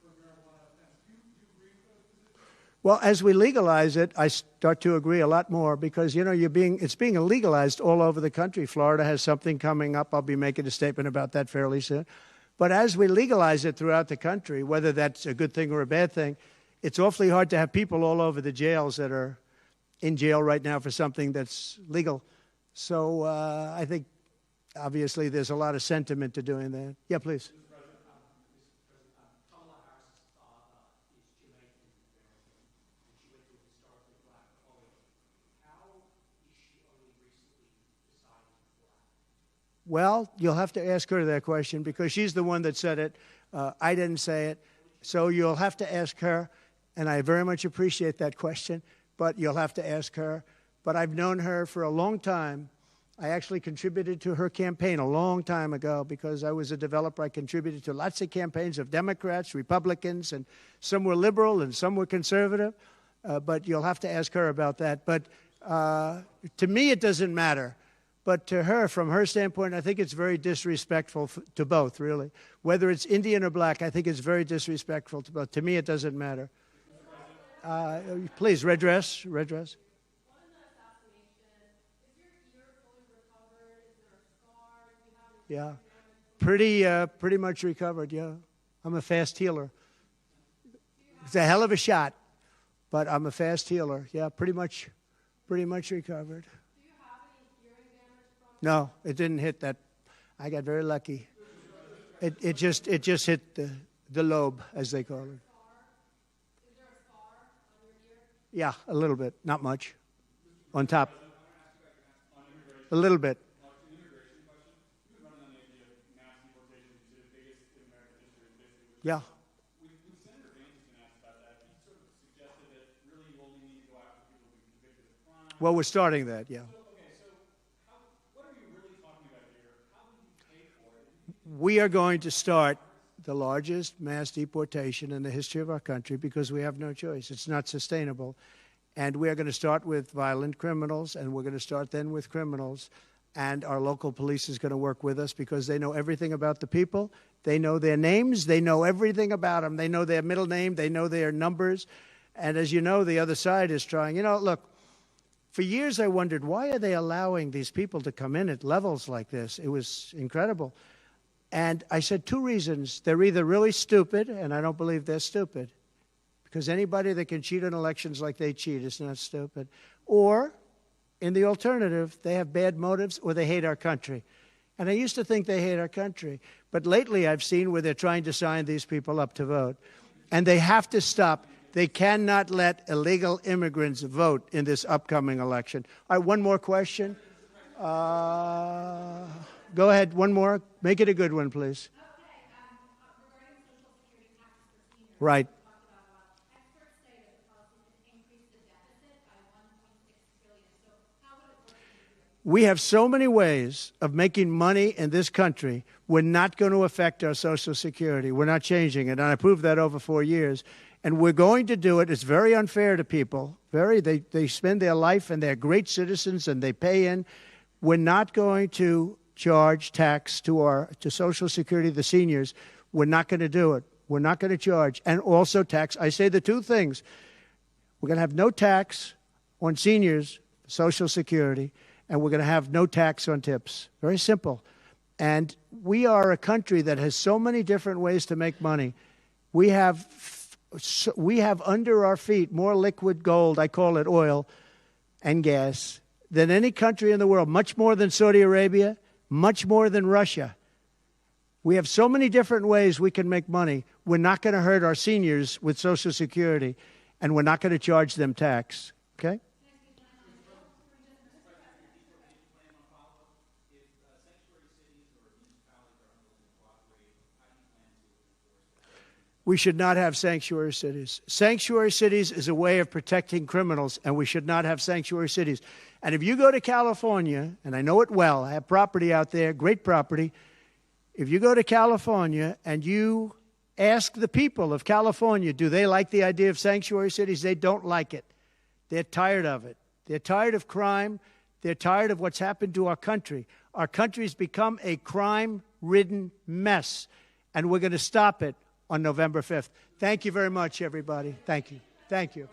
for marijuana offense. Do you agree with those positions? Well, as we legalize it, I start to agree a lot more because, it's being illegalized all over the country. Florida has something coming up. I'll be making a statement about that fairly soon. But as we legalize it throughout the country, whether that's a good thing or a bad thing, it's awfully hard to have people all over the jails that are in jail right now for something that's legal. So I think obviously there's a lot of sentiment to doing that. Yeah, please. Kamala Harris is Jamaican American, and she went to a historically black college. How is she only recently deciding black? Well, you'll have to ask her that question because she's the one that said it. I didn't say it. So you'll have to ask her, and I very much appreciate that question, but you'll have to ask her. But I've known her for a long time. I actually contributed to her campaign a long time ago because I was a developer. I contributed to lots of campaigns of Democrats, Republicans, and some were liberal and some were conservative. But you'll have to ask her about that. But to me, it doesn't matter. But to her, from her standpoint, I think it's very disrespectful to both, really. Whether it's Indian or black, I think it's very disrespectful to both. To me, it doesn't matter. Please, red dress. What in the assassination? Is your ear fully recovered? Is there a scar? Do you have any Yeah, pretty much recovered, yeah. I'm a fast healer. It's a hell of a shot, but I'm a fast healer. Yeah, pretty much recovered. Do you have any hearing damage from it? No, it didn't hit that. I got very lucky. It just hit the lobe, as they call it. Is there a scar on your ear? Yeah, a little bit, not much. On top. A little bit. Yeah. Well, we're starting that, yeah. We are going to start the largest mass deportation in the history of our country because we have no choice. It's not sustainable. And we are going to start with violent criminals, and we're going to start then with criminals. And our local police is going to work with us because they know everything about the people. They know their names. They know everything about them. They know their middle name. They know their numbers. And as you know, the other side is trying. You know, look, for years I wondered, why are they allowing these people to come in at levels like this? It was incredible. And I said two reasons. They're either really stupid, and I don't believe they're stupid, because anybody that can cheat on elections like they cheat is not stupid. Or, in the alternative, they have bad motives or they hate our country. And I used to think they hate our country. But lately I've seen where they're trying to sign these people up to vote. And they have to stop. They cannot let illegal immigrants vote in this upcoming election. All right, one more question. Go ahead, one more. Make it a good one, please. Okay, regarding Social Security taxes for seniors. Right. Talked about experts say that the policy could increase the deficit by $1.6 billion. So how would it work? We have so many ways of making money in this country. We're not going to affect our Social Security. We're not changing it. And I proved that over 4 years. And we're going to do it. It's very unfair to people. They spend their life and they're great citizens and they pay in. We're not going to charge tax to Social Security, the seniors. We're not going to do it. We're not going to charge. And also tax. I say the two things. We're going to have no tax on seniors, Social Security, and we're going to have no tax on tips. Very simple. And we are a country that has so many different ways to make money. We have under our feet more liquid gold, I call it oil, and gas, than any country in the world, much more than Saudi Arabia, much more than Russia. We have so many different ways we can make money. We're not going to hurt our seniors with Social Security, and we're not going to charge them tax. Okay? We should not have sanctuary cities. Sanctuary cities is a way of protecting criminals, and we should not have sanctuary cities. And if you go to California, and I know it well, I have property out there, great property. If you go to California and you ask the people of California, do they like the idea of sanctuary cities? They don't like it. They're tired of it. They're tired of crime. They're tired of what's happened to our country. Our country's become a crime-ridden mess, and we're going to stop it on November 5th. Thank you very much, everybody. Thank you. Thank you.